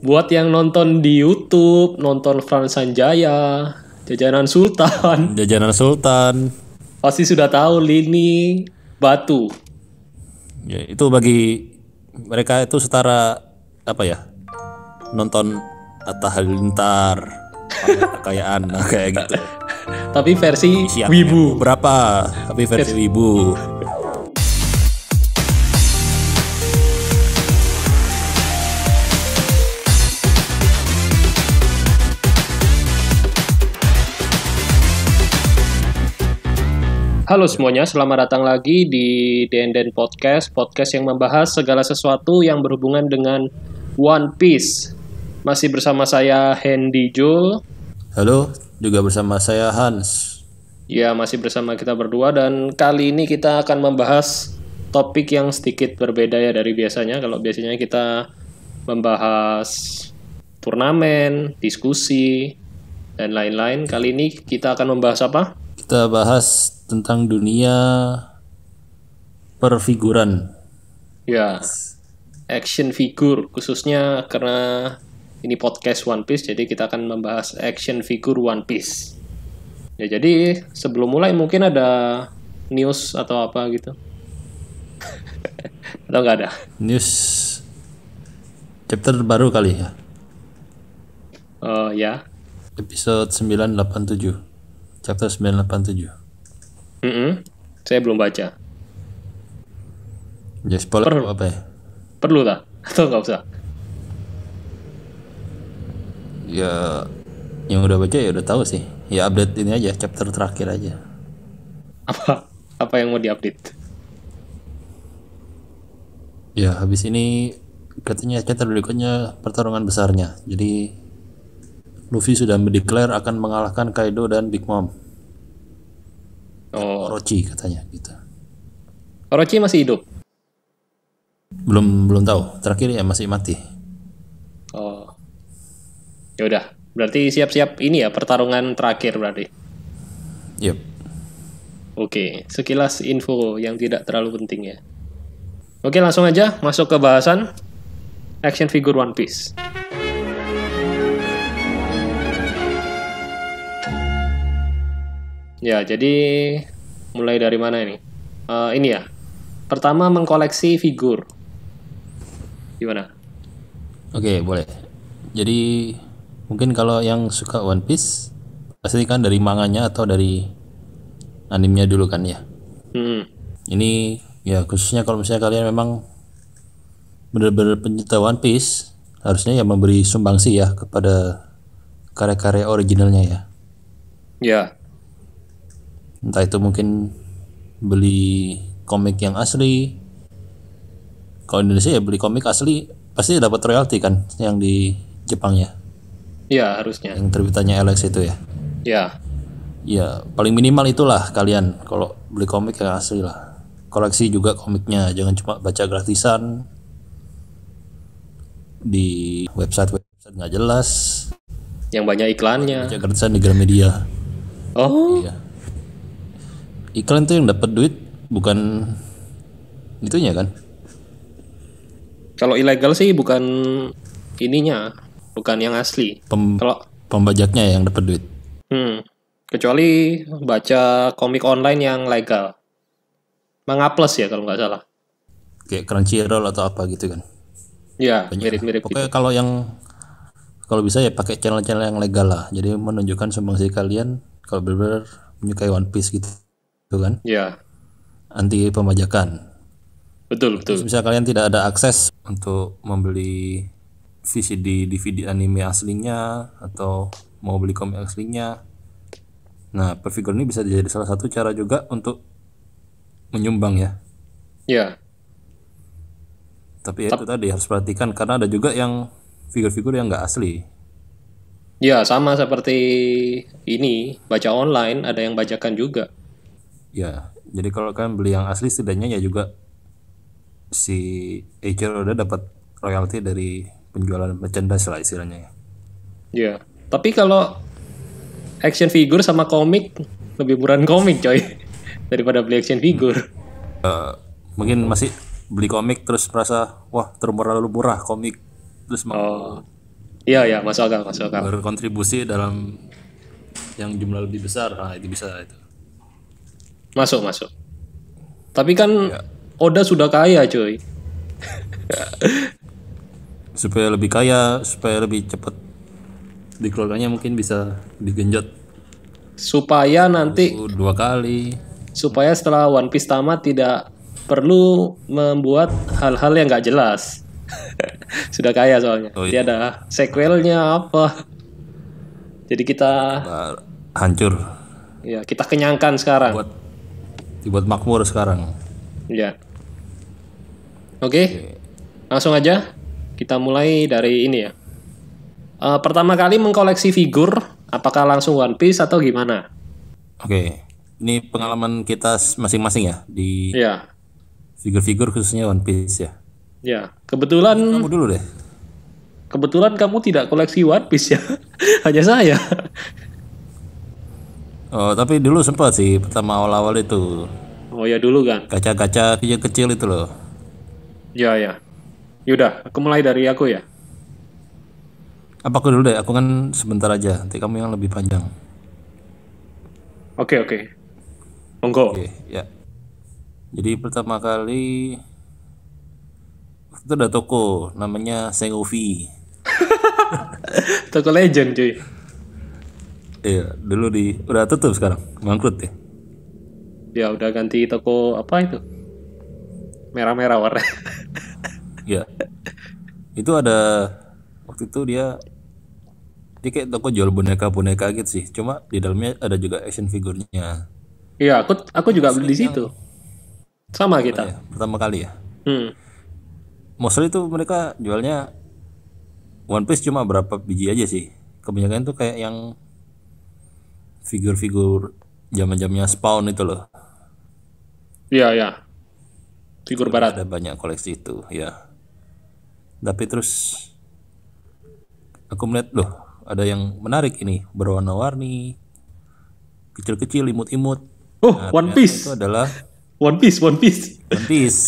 Buat yang nonton di YouTube, nonton Frans Sanjaya, Jajanan Sultan, Jajanan Sultan. pasti sudah tahu Lini Batu. Ya, itu bagi mereka itu setara apa ya? Nonton Atta Halilintar, pamer kekayaan, nah kayak gitu. Tapi versi Isiannya wibu. berapa? Tapi versi wibu. Halo semuanya, selamat datang lagi di DNDN Podcast yang membahas segala sesuatu yang berhubungan dengan One Piece. Masih bersama saya Hendy Jul. Halo, juga bersama saya Hans. Ya, masih bersama kita berdua dan kali ini kita akan membahas topik yang sedikit berbeda ya dari biasanya. Kalau biasanya kita membahas turnamen, diskusi, dan lain-lain. Kali ini kita akan membahas apa? Kita bahas tentang dunia perfiguran. Ya, action figure khususnya karena ini podcast One Piece, jadi kita akan membahas action figure One Piece. Ya, jadi sebelum mulai mungkin ada news atau apa gitu. Atau nggak ada? News chapter baru kali ya. Ya. Episode 987. Chapter 987. Saya belum baca. Ya spoiler apa ya? Perlu tak? Atau nggak usah? Ya yang udah baca ya udah tahu sih. Ya update ini aja, chapter terakhir aja. Apa yang mau diupdate? Ya habis ini katanya chapter berikutnya pertarungan besarnya. Jadi Luffy sudah mendeklar akan mengalahkan Kaido dan Big Mom. Orochi katanya gitu. Orochi masih hidup? Belum tahu. Terakhir ya masih mati. Oh. Ya udah. Berarti siap-siap ini ya pertarungan terakhir berarti. Yep. Oke, sekilas info yang tidak terlalu penting ya. Oke, langsung aja masuk ke bahasan action figure One Piece. Ya, jadi mulai dari mana ini? Ini ya. Pertama mengkoleksi figur. Gimana? Oke, boleh. Jadi mungkin kalau yang suka One Piece pasti kan dari manganya atau dari animenya dulu kan ya. Ini ya khususnya kalau misalnya kalian memang benar-benar pencinta One Piece, harusnya ya memberi sumbangsi ya kepada karya-karya originalnya ya. Ya. Entah itu mungkin beli komik yang asli. Kalau Indonesia ya beli komik asli pasti dapat royalti kan yang di Jepang ya. Ya, harusnya. Yang terbitannya Alex itu ya. Ya. Ya paling minimal itulah kalian kalau beli komik yang asli lah. Koleksi juga komiknya, jangan cuma baca gratisan di website nggak jelas. Yang banyak iklannya. Baca gratisan di Gramedia. Oh. Iya. Iklan tuh yang dapat duit bukan itunya kan? Kalau ilegal sih bukan ininya, bukan yang asli. Kalau Pembajaknya yang dapat duit. Kecuali baca komik online yang legal. Manga Plus ya kalau nggak salah. Kayak Crunchyroll atau apa gitu kan. Ya, Banyak mirip-mirip lah. Pokoknya gitu. kalau bisa ya pakai channel-channel yang legal lah. Jadi menunjukkan sumbangsi kalian kalau benar-benar menyukai One Piece gitu kan. Ya, Anti pembajakan. betul. Terus misal kalian tidak ada akses untuk membeli VCD, DVD anime aslinya atau mau beli komik aslinya. Nah, perfigur ini bisa jadi salah satu cara juga untuk menyumbang ya. Ya. Tapi ya itu tadi harus perhatikan karena ada juga yang figur-figur yang nggak asli. Ya, sama seperti ini, baca online ada yang bajakan juga. Ya, jadi kalau kalian beli yang asli setidaknya ya juga si Eiichiro udah dapat royalti dari penjualan merchandise lah istilahnya. Ya, tapi kalau action figure sama komik lebih murahan komik coy daripada beli action figure. Mungkin masih beli komik terus merasa wah terlalu murah komik terus mau Iya, ya, masuk akal, masuk akal. berkontribusi dalam yang jumlah lebih besar. Nah, itu bisa itu. Masuk, masuk. Tapi kan Ya. Oda sudah kaya, cuy. Supaya lebih kaya, supaya lebih cepat dikeluarkannya, mungkin bisa digenjot Supaya nanti, 2 kali. supaya setelah One Piece tamat tidak perlu membuat hal-hal yang nggak jelas. Sudah kaya soalnya. Oh, Dia ada sequelnya apa. Jadi kita, Hancur. ya kita kenyangkan sekarang. Dibuat makmur sekarang. Ya. Oke, langsung aja kita mulai dari ini ya. Pertama kali mengkoleksi figur, apakah langsung One Piece atau gimana? Oke. Ini pengalaman kita masing-masing ya di Ya, figur-figur khususnya One Piece ya. ya. Kebetulan Kamu dulu deh. kamu tidak koleksi One Piece ya. Hanya saya. Oh, tapi dulu sempat sih pertama awal-awal itu Oh ya dulu kan. gacha-gacha kecil-kecil itu loh. Ya, ya. Yaudah, aku mulai dari aku ya. Apa aku dulu deh? Aku kan sebentar aja. Nanti kamu yang lebih panjang. Oke, oke. Monggo. Oke, ya. Jadi pertama kali itu ada toko namanya Sengovi. Toko Legend, cuy. Iya, dulu udah tutup sekarang, bangkrut ya. Ya udah ganti toko apa itu? Merah-merah warna. Iya. Itu ada waktu itu dia kayak toko jual boneka-boneka gitu sih. Cuma di dalamnya ada juga action figurnya. Iya, aku juga beli di situ. Sama kita. Ya, pertama kali ya. Mostly itu mereka jualnya One Piece cuma berapa biji aja sih. Kebanyakan tuh kayak yang figur-figur zaman-zamannya Spawn itu loh. Iya, ya. Figur barat. Ada banyak koleksi itu, ya. Tapi terus aku melihat loh, ada yang menarik ini, berwarna-warni, kecil-kecil, imut-imut. Oh, Nah, One ternyata Piece. itu adalah One Piece, One Piece. One Piece.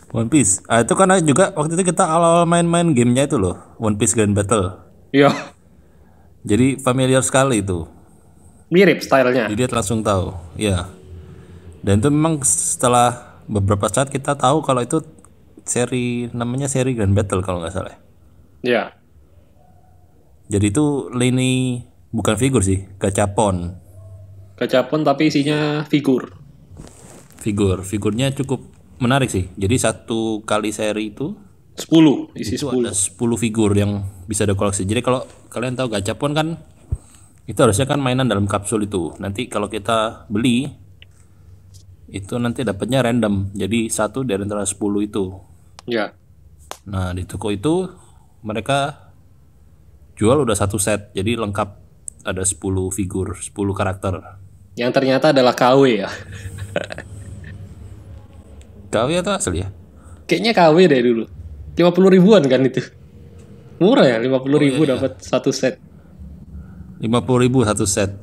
One Piece. Ah, itu karena juga waktu itu kita awal-awal main-main gamenya itu loh, One Piece Grand Battle. Iya. Jadi familiar sekali itu. Mirip stylenya. Jadi dia langsung tahu, ya. Dan itu memang setelah beberapa saat kita tahu kalau itu namanya seri Grand Battle kalau nggak salah. Iya. Jadi itu lini bukan figur sih, gachapon. Gachapon tapi isinya figur. Figurnya cukup menarik sih. Jadi satu kali seri itu 10, isi itu 10. ada 10 figur yang bisa dikoleksi. Jadi kalau kalian tahu gachapon kan itu harusnya kan mainan dalam kapsul itu. Nanti kalau kita beli itu nanti dapatnya random. Jadi satu dari antara 10 itu. Ya. Nah, di toko itu mereka jual udah satu set. Jadi lengkap ada 10 figur, 10 karakter. Yang ternyata adalah KW ya. KW atau asli ya? Kayaknya KW deh dulu. 50 ribuan kan itu. Murah ya, 50 ribu dapat satu set. 50.000 satu set.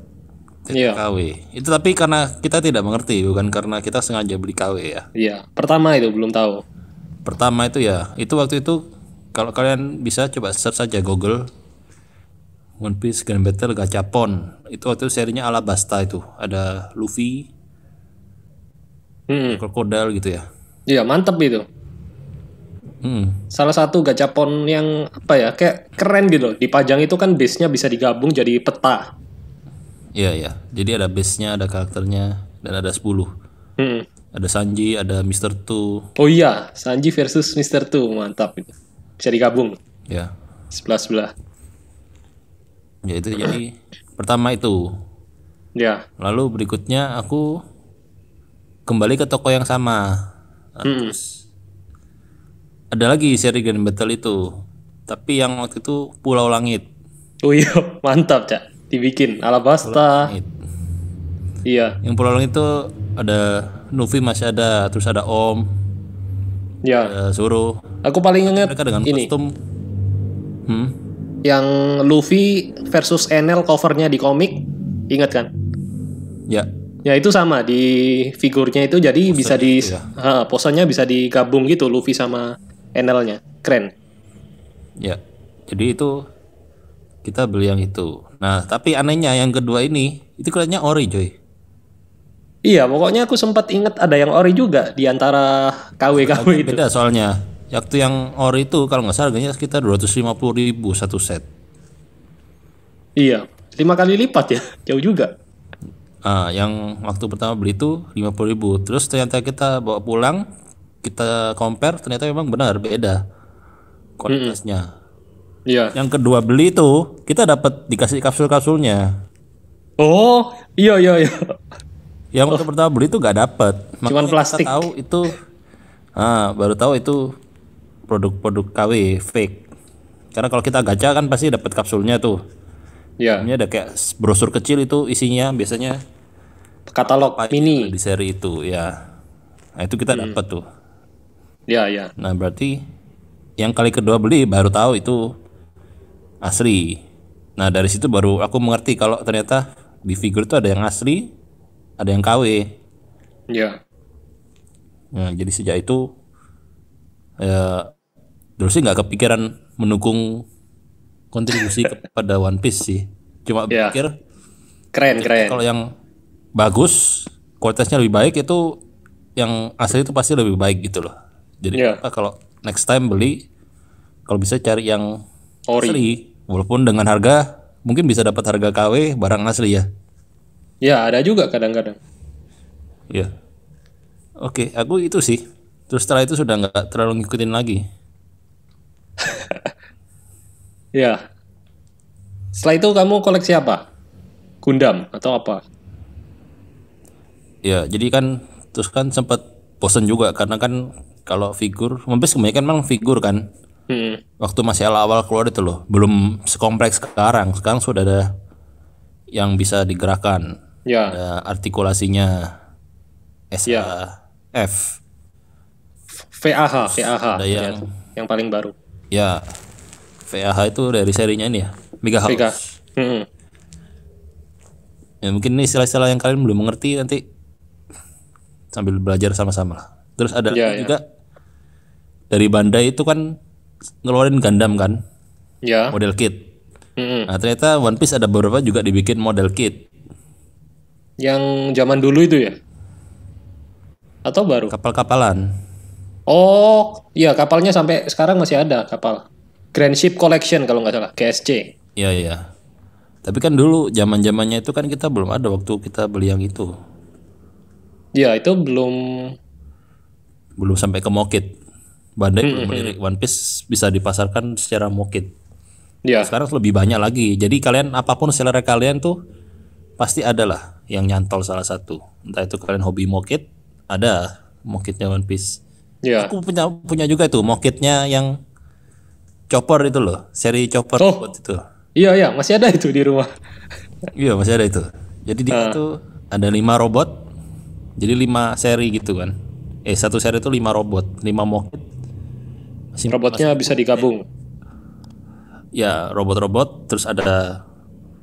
Iya. KW. Itu tapi karena kita tidak mengerti, bukan karena kita sengaja beli KW ya. Iya, pertama itu belum tahu. Pertama itu ya, itu waktu itu kalau kalian bisa coba search saja Google One Piece Grand Battle Gachapon. Itu waktu itu serinya Alabasta itu. Ada Luffy, krokodil gitu ya. Iya, mantep itu. Salah satu gachapon yang apa ya, kayak keren gitu loh. Dipajang itu kan base-nya bisa digabung jadi peta. Iya ya. Jadi ada base-nya, ada karakternya, dan ada 10. Ada Sanji, ada Mr. Two. Oh iya, Sanji versus Mr. Two, mantap itu. Bisa digabung Ya. sebelah-sebelah. Ya itu jadi pertama itu. Ya. Lalu berikutnya aku kembali ke toko yang sama. Nah, terus ada lagi seri Grand Battle itu. Tapi yang waktu itu Pulau Langit. Oh iya, mantap, Cak. Dibikin Alabasta. Iya. Yang Pulau Langit itu ada Luffy masih ada, terus ada Om, Ya. ada Zoro. Aku paling ingat Mereka dengan ini. kostum. Yang Luffy versus Enel covernya di komik. Ingat kan? Ya, Ya itu sama di figurnya itu jadi bisa di itu ya. posenya bisa digabung gitu Luffy sama Enelnya. Keren. ya. Jadi itu kita beli yang itu. Nah, tapi anehnya yang kedua ini itu kelihatannya ori, coy. Iya, pokoknya aku sempat inget ada yang ori juga di antara KW-KW Agak itu. beda soalnya. Waktu yang ori itu kalau nggak salah harganya sekitar 250.000 satu set. Iya, 5 kali lipat ya, jauh juga. Yang waktu pertama beli itu 50.000. Terus ternyata kita bawa pulang, kita compare, ternyata memang benar beda kualitasnya. Iya. Yang kedua beli itu kita dapat dikasih kapsul-kapsulnya. Oh, iya iya iya. Yang waktu pertama beli itu nggak dapat. Cuman Makanya plastik. kita tahu itu, baru tahu itu produk-produk KW fake. Karena kalau kita gacha kan pasti dapat kapsulnya tuh. Iya, Ini ada kayak brosur kecil itu isinya biasanya katalog apa mini. di seri itu ya. Nah itu kita dapat tuh. Iya, iya. Nah berarti yang kali kedua beli baru tahu itu asli. Nah dari situ baru aku mengerti kalau ternyata di figur itu ada yang asli, ada yang KW. Iya. Nah jadi sejak itu ya terus sih nggak kepikiran mendukung kontribusi kepada One Piece sih. Cuma Iya. pikir Keren, keren. kalau yang bagus, kualitasnya lebih baik itu yang asli itu pasti lebih baik gitu loh. Jadi Iya. kalau next time beli, kalau bisa cari yang Ori. asli, walaupun dengan harga mungkin bisa dapat harga KW barang asli ya. Ya, ada juga kadang-kadang. Iya. Oke, aku itu sih. Terus setelah itu sudah nggak terlalu ngikutin lagi. Iya. Setelah itu kamu koleksi apa? Gundam atau apa? Ya, jadi kan terus kan sempat bosen juga karena kan kalau figur, One Piece kebanyakan memang figur kan. Waktu masih awal-awal keluar itu loh, belum sekompleks sekarang. Sekarang sudah ada yang bisa digerakkan, Ya. ada artikulasinya, Ya. SAF, VAH ada yang ternyata. Yang paling baru. ya VAH itu dari serinya ini ya, Mega House. Vega. Hmm. Ya mungkin ini istilah-istilah yang kalian belum mengerti nanti sambil belajar sama-sama lah. Terus ada Ya, juga dari Bandai itu kan ngeluarin Gundam kan, Ya. model kit. Hmm. Nah ternyata One Piece ada beberapa juga dibikin model kit, Yang zaman dulu itu ya? Atau baru? kapal-kapalan. Oh, iya kapalnya sampai sekarang masih ada kapal. Grand Ship Collection kalau nggak salah, GSC. Iya iya. Tapi kan dulu zaman-zamannya itu kan kita belum ada waktu kita beli yang itu. Ya, itu belum. Belum sampai ke Mokit. Bandai belum melirik One Piece bisa dipasarkan secara Mokit. Ya. Sekarang lebih banyak lagi. Jadi kalian apapun selera kalian tuh pasti ada lah yang nyantol salah satu. Entah itu kalian hobi Mokit, ada Mokitnya One Piece. Ya. Aku punya juga itu Mokitnya yang Chopper itu loh, seri Chopper Oh. buat itu. Iya, iya, masih ada itu di rumah. Iya masih ada itu. Jadi dia itu ada 5 robot. Jadi 5 seri gitu kan. Satu seri itu 5 robot, 5 Mokit. Robotnya bisa digabung. Ya robot-robot. Terus ada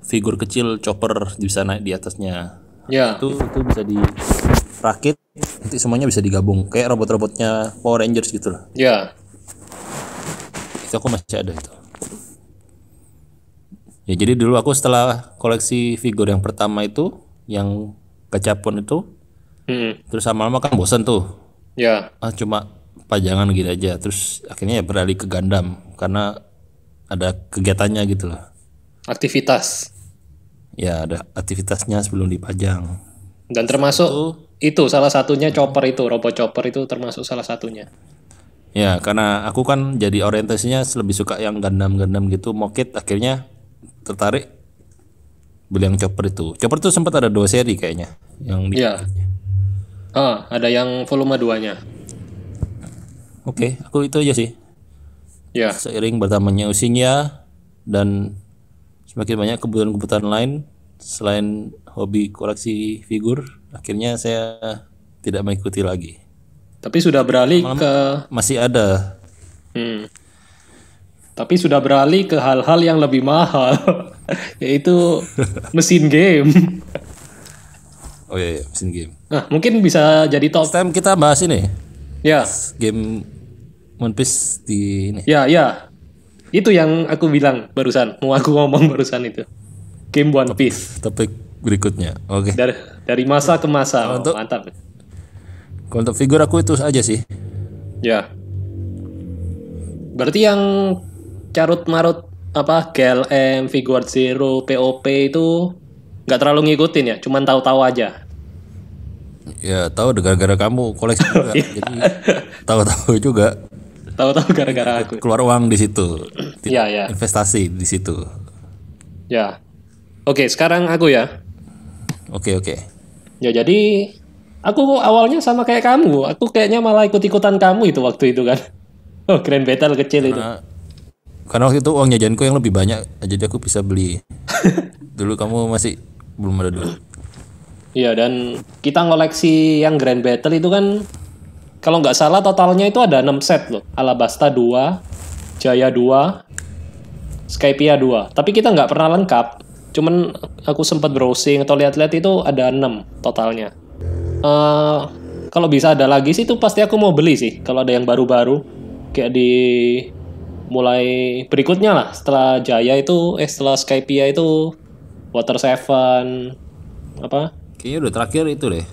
figur kecil Chopper bisa naik di atasnya. Ya. Itu bisa dirakit. Nanti semuanya bisa digabung. Kayak robot-robotnya Power Rangers gitu loh. Ya. Itu aku masih ada itu. Ya jadi dulu aku setelah koleksi figur yang pertama itu, yang gachapon itu, terus lama-lama kan bosan tuh. Ya. Cuma pajangan gitu aja. Terus akhirnya ya beralih ke Gundam karena ada kegiatannya gitu loh. Aktivitas. Ya ada aktivitasnya sebelum dipajang. Dan termasuk itu salah satunya Chopper itu, robot Chopper itu termasuk salah satunya. Ya karena aku kan jadi orientasinya lebih suka yang Gundam gitu, Mokit, akhirnya tertarik beli yang Chopper itu. Chopper tuh sempat ada 2 seri kayaknya yang Ya. Ada yang volume 2-nya. Oke, aku itu aja sih. Ya. Seiring bertambahnya usianya dan semakin banyak kebutuhan-kebutuhan lain selain hobi koleksi figur, akhirnya saya tidak mengikuti lagi. Tapi sudah beralih ke Masih ada. Tapi sudah beralih ke hal-hal yang lebih mahal, yaitu mesin game. Oh iya, mesin game. Nah, mungkin bisa jadi top. Next time kita bahas ini Ya, game One Piece di ini. ya, ya. Itu yang aku bilang barusan, mau aku ngomong barusan itu. Game One Piece. Topik berikutnya. Oke. Dari masa ke masa. Mantap. Kalau untuk figur aku itu aja sih. Ya. Berarti yang carut marut apa GLM, Figure Zero, POP itu nggak terlalu ngikutin ya, cuman tahu-tahu aja. Ya tahu gara-gara kamu koleksi juga, jadi tahu-tahu juga. Tahu-tahu gara-gara aku. Keluar uang di situ. Ya. Investasi di situ. Ya. Oke, sekarang aku ya. Oke. Ya jadi aku awalnya sama kayak kamu. Aku kayaknya malah ikut-ikutan kamu itu waktu itu kan. Oh, Grand Battle kecil itu. Karena waktu itu uang jajanku yang lebih banyak, jadi aku bisa beli. Dulu kamu masih belum ada dulu. Iya, dan kita ngoleksi yang Grand Battle itu kan, kalau nggak salah totalnya itu ada 6 set loh. Alabasta 2, Jaya 2, Skypia 2. Tapi kita nggak pernah lengkap. Cuman aku sempat browsing atau lihat-lihat itu ada 6 totalnya. Kalau bisa ada lagi sih itu pasti aku mau beli sih. Kalau ada yang baru-baru. Kayak di mulai berikutnya lah. Setelah Jaya itu, setelah Skypia itu Water 7, apa? Kayaknya udah terakhir itu deh.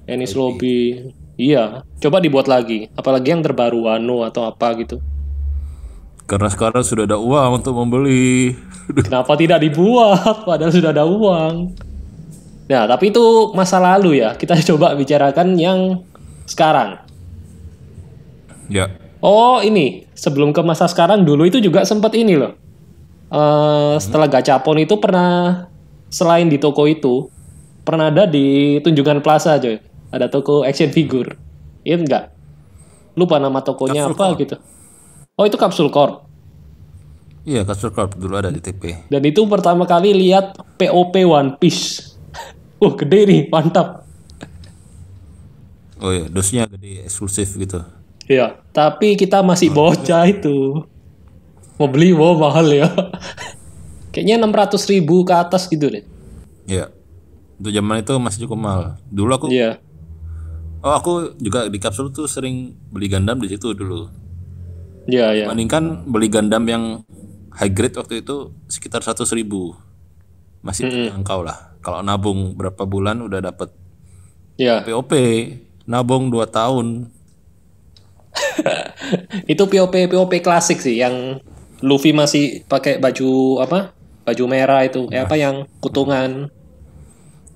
Ennis Lobby. Iya, coba dibuat lagi. Apalagi yang terbaru, Wano atau apa gitu. Karena sekarang sudah ada uang untuk membeli. Kenapa tidak dibuat? Padahal sudah ada uang. Nah, tapi itu masa lalu ya. Kita coba bicarakan yang sekarang. Ya. Oh, ini. Sebelum ke masa sekarang, dulu itu juga sempat ini loh. Setelah Gachapon itu pernah, selain di toko itu, pernah ada di Tunjungan Plaza coy. Ada toko action figure. Iya enggak? Lupa nama tokonya Capsule apa Corp. gitu. Oh, itu Capsule Corp. Iya, Capsule Corp dulu ada di TP. Dan itu pertama kali lihat POP One Piece. Gede nih, mantap. Oh iya, dosnya gede, eksklusif gitu. Iya, tapi kita masih bocah itu. Mau beli, mahal ya. Kayaknya 600.000 ke atas gitu deh. Iya. Untuk zaman itu masih cukup mahal. Dulu aku Iya. Oh, aku juga di Capsule tuh sering beli Gundam di situ dulu. Iya. Bandingkan beli Gundam yang high grade waktu itu sekitar 100.000. Masih terjangkau lah. Kalau nabung berapa bulan udah dapet. Iya. POP nabung 2 tahun. Itu POP klasik sih yang Luffy masih pakai baju apa? Baju merah itu. Apa yang kutungan.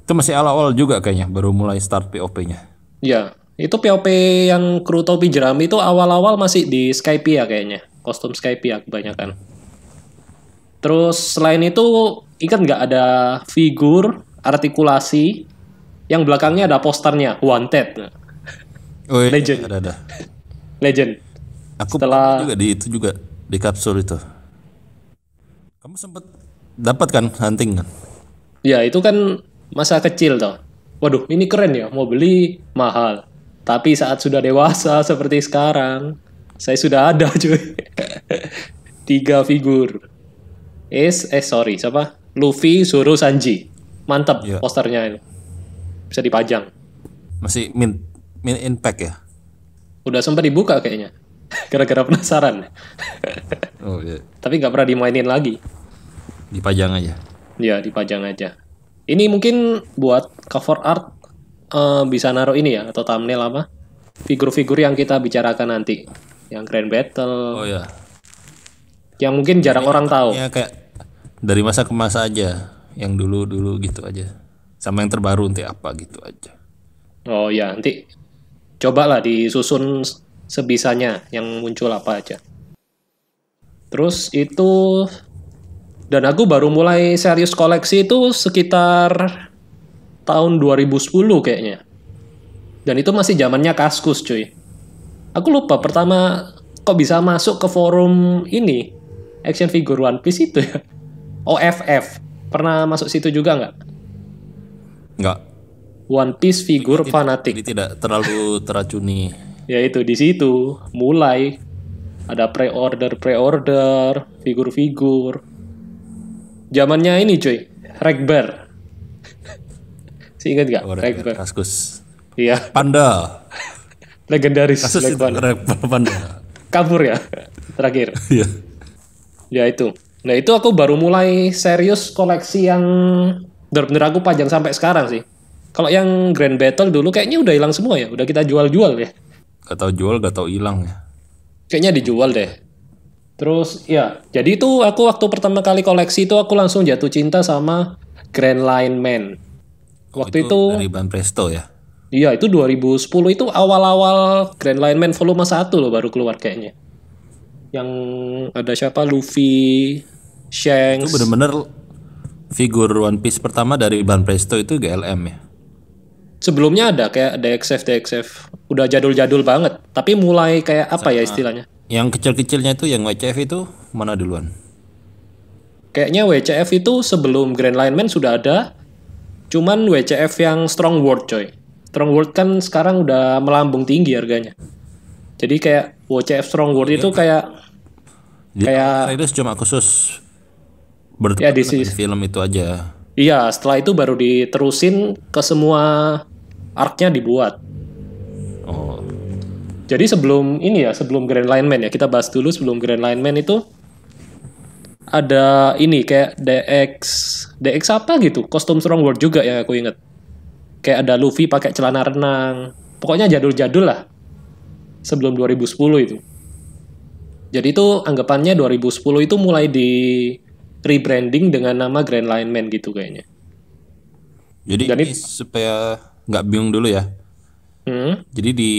Itu masih awal-awal juga kayaknya baru mulai start POP-nya. Iya, itu POP yang kru topi jerami itu awal-awal masih di Skypia kayaknya. Kostum Skypia kebanyakan. Terus selain itu, ingat nggak ada figur artikulasi yang belakangnya ada posternya Wanted. Oh iya, Legend. ada. Legend. Aku Setelah juga di Capsule itu. Kamu sempat dapat kan hunting kan? ya itu kan masa kecil toh. Waduh, ini keren ya, mau beli mahal. Tapi saat sudah dewasa seperti sekarang, saya sudah ada cuy. 3 figur. Sorry, siapa? Luffy, Zoro, Sanji. Mantap Iya. posternya itu. Bisa dipajang. Masih min impact ya? Udah sempat dibuka kayaknya. Gara-gara penasaran. Oh iya. Tapi nggak pernah dimainin lagi. Dipajang aja. Ya, dipajang aja. Ini mungkin buat cover art bisa naruh ini ya, atau thumbnail apa. Figur-figur yang kita bicarakan nanti. Yang Grand Battle. Oh iya. Yang mungkin jarang orang tahu. Ya kayak dari masa ke masa aja. Yang dulu-dulu gitu aja. Sama yang terbaru nanti apa gitu aja. Oh ya, nanti cobalah disusun sebisanya yang muncul apa aja. Terus itu, dan aku baru mulai serius koleksi itu sekitar tahun 2010 kayaknya. Dan itu masih zamannya Kaskus cuy. Aku lupa pertama kok bisa masuk ke forum ini, action figure One Piece itu ya. OFF, pernah masuk situ juga nggak? Enggak. One Piece Figure Fanatic. Jadi tidak terlalu teracuni. Ya itu di situ mulai ada pre-order figur-figur. Zamannya ini cuy, Regbar. Si ingat gak? Oh, Regbar. Kaskus. Iya, Panda. legendaris Kasus itu Regbar. Panda. Kabur ya terakhir. Iya. Ya itu. Nah itu aku baru mulai serius koleksi yang bener-bener aku pajang sampai sekarang sih. Kalau yang Grand Battle dulu kayaknya udah hilang semua ya, udah kita jual-jual ya. Gak tau jual, gak tau hilang ya. Kayaknya dijual deh. Terus ya, jadi itu aku waktu pertama kali koleksi itu aku langsung jatuh cinta sama Grand Line Man. Waktu itu dari Ban Presto ya. iya itu 2010 itu awal-awal Grand Line Man volume 1 loh baru keluar kayaknya. Yang ada siapa? Luffy, Itu Shanks. bener-bener figur One Piece pertama dari Ban Presto itu GLM ya. Sebelumnya ada kayak DXF. Udah jadul-jadul banget. Tapi mulai kayak apa ya istilahnya? Yang kecil-kecilnya itu yang WCF itu mana duluan? Kayaknya WCF itu sebelum Grand Line Man sudah ada. Cuman WCF yang Strong World coy. Strong World kan sekarang udah melambung tinggi harganya. Jadi kayak WCF Strong World itu kayak Itu cuma khusus ya bertepatan dengan film itu aja. iya, setelah itu baru diterusin ke semua arc-nya dibuat. Oh, Jadi sebelum ini ya, sebelum Grand Line Man ya, kita bahas dulu sebelum Grand Line Man itu ada ini kayak DX apa gitu, kostum Strong World juga yang aku inget. Kayak ada Luffy pakai celana renang. Pokoknya jadul-jadul lah. Sebelum 2010 itu. Jadi itu anggapannya 2010 itu mulai di rebranding dengan nama Grand Line Man gitu kayaknya. jadi ini supaya nggak bingung dulu ya. Jadi di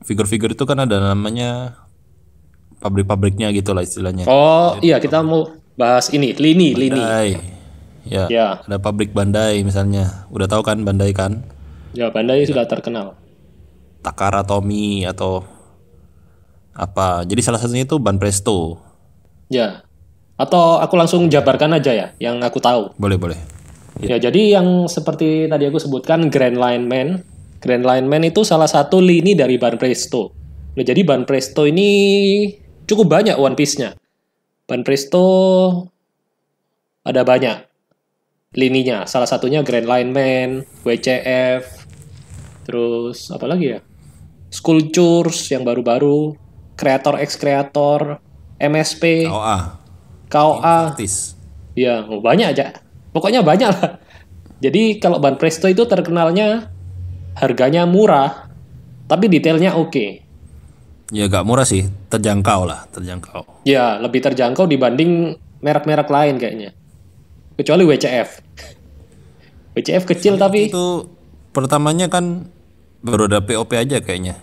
figur-figur itu kan ada namanya pabrik-pabriknya gitu lah istilahnya. Oh iya kita mau bahas ini Lini. Bandai. Ya, Ya. ada pabrik Bandai misalnya. Udah tahu kan Bandai kan? Ya Bandai sudah terkenal. Takara Tomy atau apa. Jadi salah satunya itu Ban Presto. Ya. Atau aku langsung jabarkan aja ya yang aku tahu. Boleh. Ya jadi yang seperti tadi aku sebutkan Grand Line Man. Grand Line Man itu salah satu lini dari Ban Presto. Nah, jadi Ban Presto ini cukup banyak One Piece-nya. Ban Presto ada banyak lininya. Salah satunya Grand Line Man, WCF, terus apa lagi ya? Sculptures yang baru-baru, Creator X Creator, MSP, KOA. KOA. Artis. Ya, banyak aja. Pokoknya banyak lah. Jadi kalau Ban Presto itu terkenalnya harganya murah, tapi detailnya oke. Ya gak murah sih, terjangkau lah, terjangkau. Ya, lebih terjangkau dibanding merek-merek lain kayaknya. Kecuali WCF. WCF kecil tapi Itu pertamanya kan baru ada POP aja kayaknya.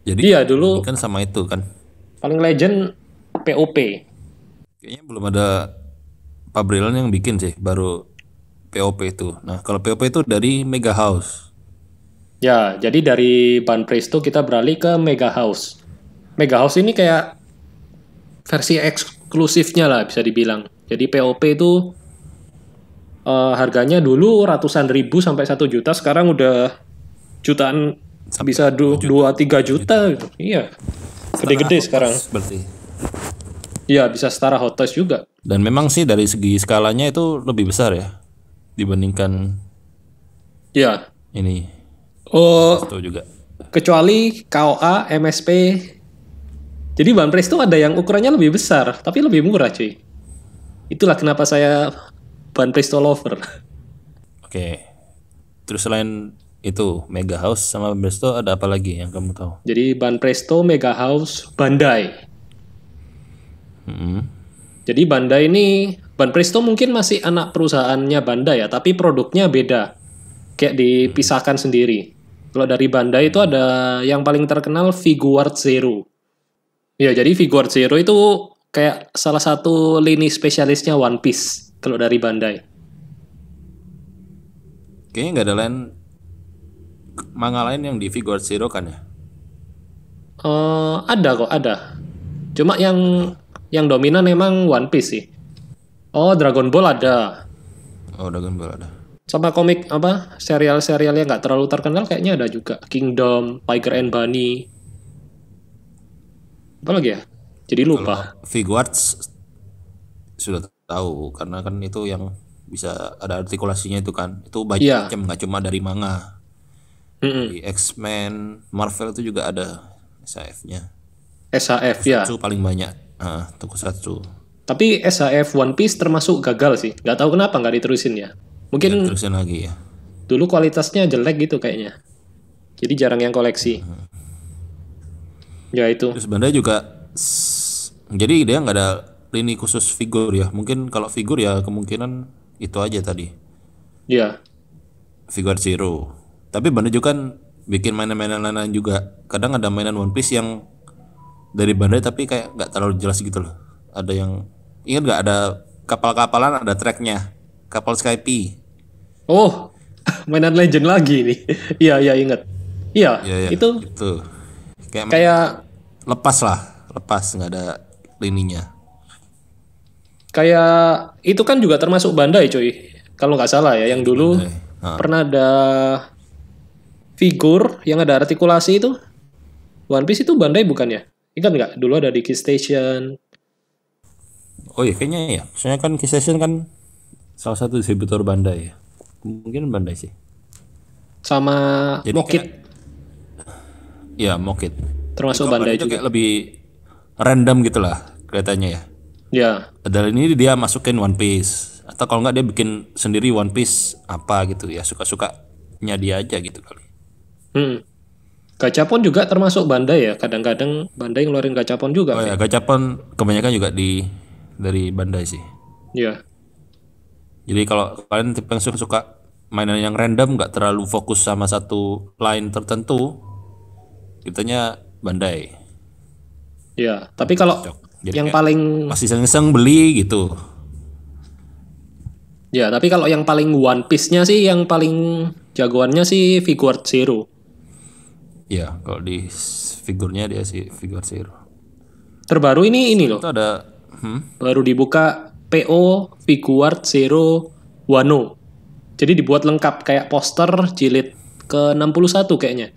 Jadi iya dulu kan sama itu kan. paling legend POP. Kayaknya belum ada pabrikan yang bikin sih, baru POP itu. Nah, kalau POP itu dari Mega House. Ya, jadi dari Ban Presto kita beralih ke Mega House. Mega House ini kayak versi eksklusifnya lah bisa dibilang. Jadi POP itu harganya dulu ratusan ribu sampai 1 juta, sekarang udah jutaan Sampai bisa 2-3 juta gitu. Iya. Gede-gede sekarang. Berarti. Iya, bisa setara Hot Toys juga. Dan memang sih dari segi skalanya itu lebih besar ya dibandingkan Iya. ini. Oh, Itu juga. kecuali KOA, MSP. Jadi Ban Presto ada yang ukurannya lebih besar, tapi lebih murah cuy. Itulah kenapa saya Ban Presto lover. Oke. Terus selain itu Mega House sama Presto ada apa lagi yang kamu tahu? Jadi Ban Presto, Mega House, Bandai. Jadi Bandai ini, Ban Presto mungkin masih anak perusahaannya Bandai ya, tapi produknya beda. Kayak dipisahkan sendiri. Kalau dari Bandai itu ada yang paling terkenal Figuart Zero. Ya, jadi Figuart Zero itu kayak salah satu lini spesialisnya One Piece kalau dari Bandai. Kayaknya nggak ada manga lain yang di Figuart Zero kan ya? Ada kok, ada. Cuma yang dominan memang One Piece sih. Oh, Dragon Ball ada. Oh, Dragon Ball ada. Sama komik apa? Serial-serial yang nggak terlalu terkenal kayaknya ada juga. Kingdom, Tiger and Bunny. Apa lagi ya? Jadi lupa. Figuart sudah tahu karena kan itu yang bisa ada artikulasinya itu kan. Itu banyak Iya. macam, nggak cuma dari manga. Di X-Men, Marvel itu juga ada SAF-nya. SHF ya. Itu paling banyak. Tokusatsu. Tapi SHF One Piece termasuk gagal sih. Nggak tahu kenapa nggak diterusin ya. Mungkin Terusin lagi ya. dulu kualitasnya jelek gitu kayaknya. Jadi jarang yang koleksi. Ya itu. Terus Bandai juga jadi dia nggak ada lini khusus figur ya. Mungkin kalau figur ya kemungkinan itu aja tadi. Ya. Figur Zero. Tapi Bandai juga kan bikin mainan-mainan lain juga. Kadang ada mainan One Piece yang dari Bandai tapi kayak nggak terlalu jelas gitu loh. Ada yang ingat nggak ada kapal-kapalan ada tracknya. Kapal Skype. Oh, mainan legend lagi nih. Iya, iya ingat. Iya, Ya, itu kayak lepas nggak ada lininya. kayak itu kan juga termasuk Bandai, coy. Kalau nggak salah ya, yang dulu pernah ada figur yang ada artikulasi itu. One Piece itu Bandai bukan ya? Ingat nggak? Dulu ada di Key Station. Oh iya kayaknya ya. Soalnya kan Key Station kan salah satu distributor Bandai ya. Mungkin Bandai sih. Sama Jadi Mokit. Ya Mokit. Termasuk Kalau Bandai itu juga. kayak lebih random gitulah kelihatannya ya. Ya, Padahal ini dia masukin One Piece atau kalau nggak dia bikin sendiri One Piece apa gitu ya suka-sukanya dia aja gitu kali. Gachapon juga termasuk Bandai ya. Kadang-kadang Bandai ngeluarin Gachapon juga. Oh ya Gachapon kebanyakan juga dari Bandai sih. Ya, Jadi kalau kalian tipe yang suka mainan yang random nggak terlalu fokus sama satu line tertentu, kitanya Bandai. ya. Tapi kalau Jadi yang kayak paling masih iseng-iseng beli gitu. Ya, tapi kalau yang paling One Piece-nya sih, yang paling jagoannya sih Figuart Zero. Ya kalau di figurnya dia sih figure Zero. Terbaru ini loh. Itu ada Baru dibuka PO Figuart Zero Wano. Jadi dibuat lengkap kayak poster jilid ke-61 kayaknya.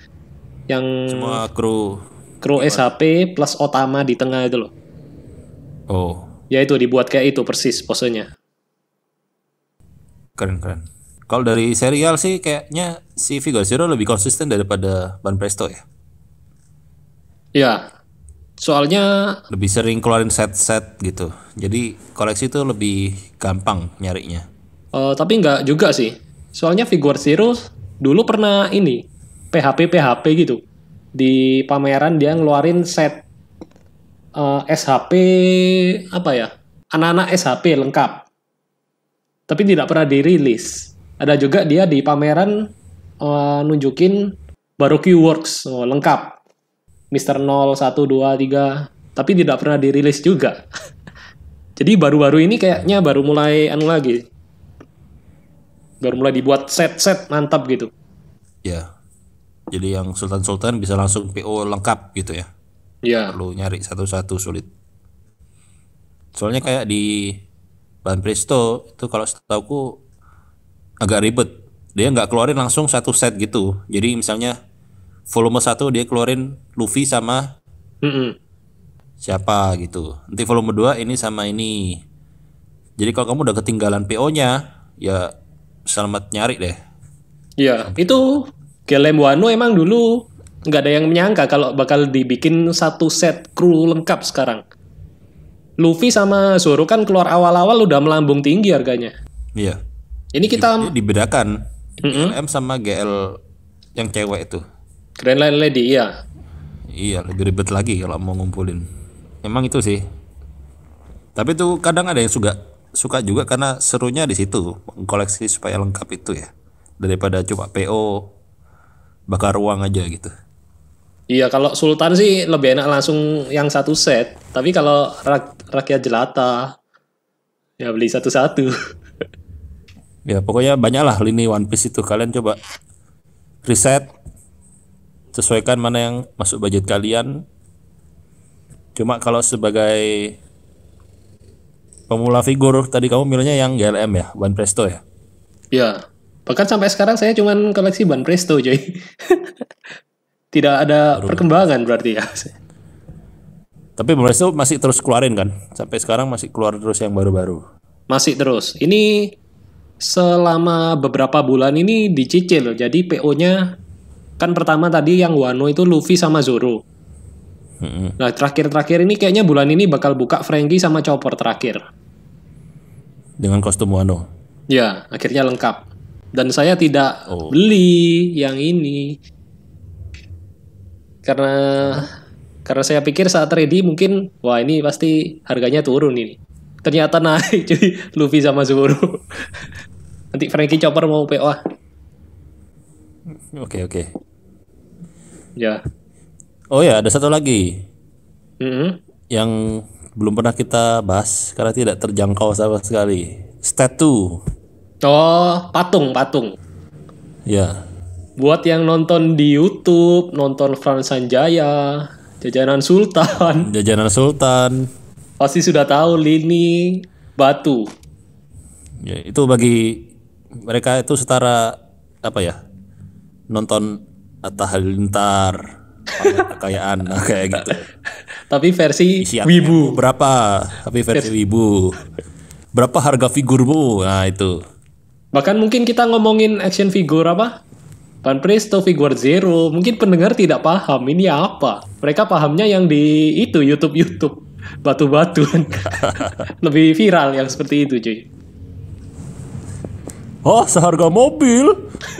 Yang semua kru. SHP plus Otama di tengah itu loh. Oh Ya itu dibuat kayak itu persis posenya. keren. Kalau dari serial sih kayaknya si Figure Zero lebih konsisten daripada Ban Presto ya. Ya, soalnya Lebih sering keluarin set-set gitu. Jadi koleksi itu lebih gampang nyarinya. tapi nggak juga sih. Soalnya Figuart Zero dulu pernah ini PHP gitu. Di pameran dia ngeluarin set SHP apa ya? Anak-anak SHP lengkap. Tapi tidak pernah dirilis. Ada juga dia di pameran nunjukin Baroque Works lengkap. Mr. 0, 1, 2, 3. Tapi tidak pernah dirilis juga. Jadi baru-baru ini kayaknya baru mulai lagi. Baru mulai dibuat set-set mantap gitu. Ya. Jadi yang Sultan-Sultan bisa langsung PO lengkap gitu ya. Ya. Perlu nyari satu-satu sulit. Soalnya kayak di Ban Presto itu kalau setahuku agak ribet. Dia nggak keluarin langsung satu set gitu. Jadi misalnya volume 1 dia keluarin Luffy sama siapa gitu. Nanti volume 2 ini sama ini. Jadi kalau kamu udah ketinggalan PO-nya, ya selamat nyari deh. Iya, itu Gelem Wano emang dulu nggak ada yang menyangka kalau bakal dibikin satu set kru lengkap sekarang. Luffy sama Zoro kan keluar awal-awal udah melambung tinggi harganya. Iya. Ini kita Dia dibedakan GLM sama GL yang cewek itu. Grand Line Lady, iya. Iya, lebih ribet lagi kalau mau ngumpulin. Emang itu sih. Tapi tuh kadang ada yang suka juga karena serunya di situ, koleksi supaya lengkap itu ya. Daripada cuma PO bakar uang aja gitu. Iya, kalau Sultan sih lebih enak langsung yang satu set. Tapi kalau rakyat jelata, ya beli satu-satu. Ya pokoknya banyak lah lini One Piece itu. Kalian coba riset, sesuaikan mana yang masuk budget kalian. Cuma kalau sebagai pemula figur tadi kamu milihnya yang GLM ya, Ban Presto ya. Ya, bahkan sampai sekarang saya cuman koleksi Ban Presto, coy. Tidak ada perkembangan berarti ya. Tapi Ban Presto masih terus keluarin kan? Sampai sekarang masih keluar terus yang baru-baru. Masih terus. Ini selama beberapa bulan ini dicicil. Jadi PO-nya kan pertama tadi yang Wano itu Luffy sama Zoro. Nah, terakhir-terakhir ini kayaknya bulan ini bakal buka Franky sama Chopper terakhir. Dengan kostum Wano. Ya, akhirnya lengkap. Dan saya tidak beli yang ini. Karena saya pikir saat ready mungkin, wah ini pasti harganya turun ini. Ternyata naik, jadi Luffy sama Zoro. Nanti Franky Chopper mau PO. Oke. Ya. Oh ya, ada satu lagi. Mm-hmm. Yang belum pernah kita bahas karena tidak terjangkau sama sekali. Statue. Oh, patung. Ya. Buat yang nonton di YouTube, nonton Frans Sanjaya, Jajanan Sultan. Pasti sudah tahu lini batu. Ya, itu bagi mereka itu setara apa ya? Nonton Atta Halilintar, kekayaan kayak gitu. Tapi versi Isi wibu. Berapa? Tapi versi wibu. Berapa harga figurmu? Nah, itu. Bahkan mungkin kita ngomongin action figure apa? Van Presto figure Zero. Mungkin pendengar tidak paham ini apa. Mereka pahamnya yang di itu YouTube. Batu-batu. Lebih viral yang seperti itu, cuy. Oh, seharga mobil,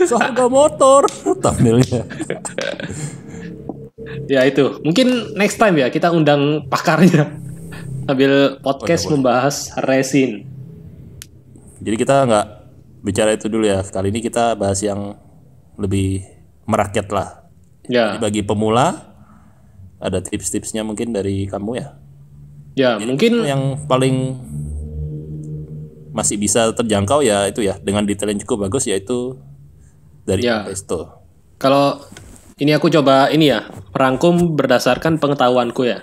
seharga motor, thumbnailnya. Ya itu, mungkin next time ya kita undang pakarnya sambil podcast membahas resin. Jadi kita nggak bicara itu dulu ya. Kali ini kita bahas yang lebih merakyat lah. Ya. Jadi bagi pemula ada tips-tipsnya mungkin dari kamu ya. Ya, jadi mungkin yang paling masih bisa terjangkau ya itu ya dengan detail yang cukup bagus yaitu dari Presto. Kalau ini aku coba ini ya merangkum berdasarkan pengetahuanku ya.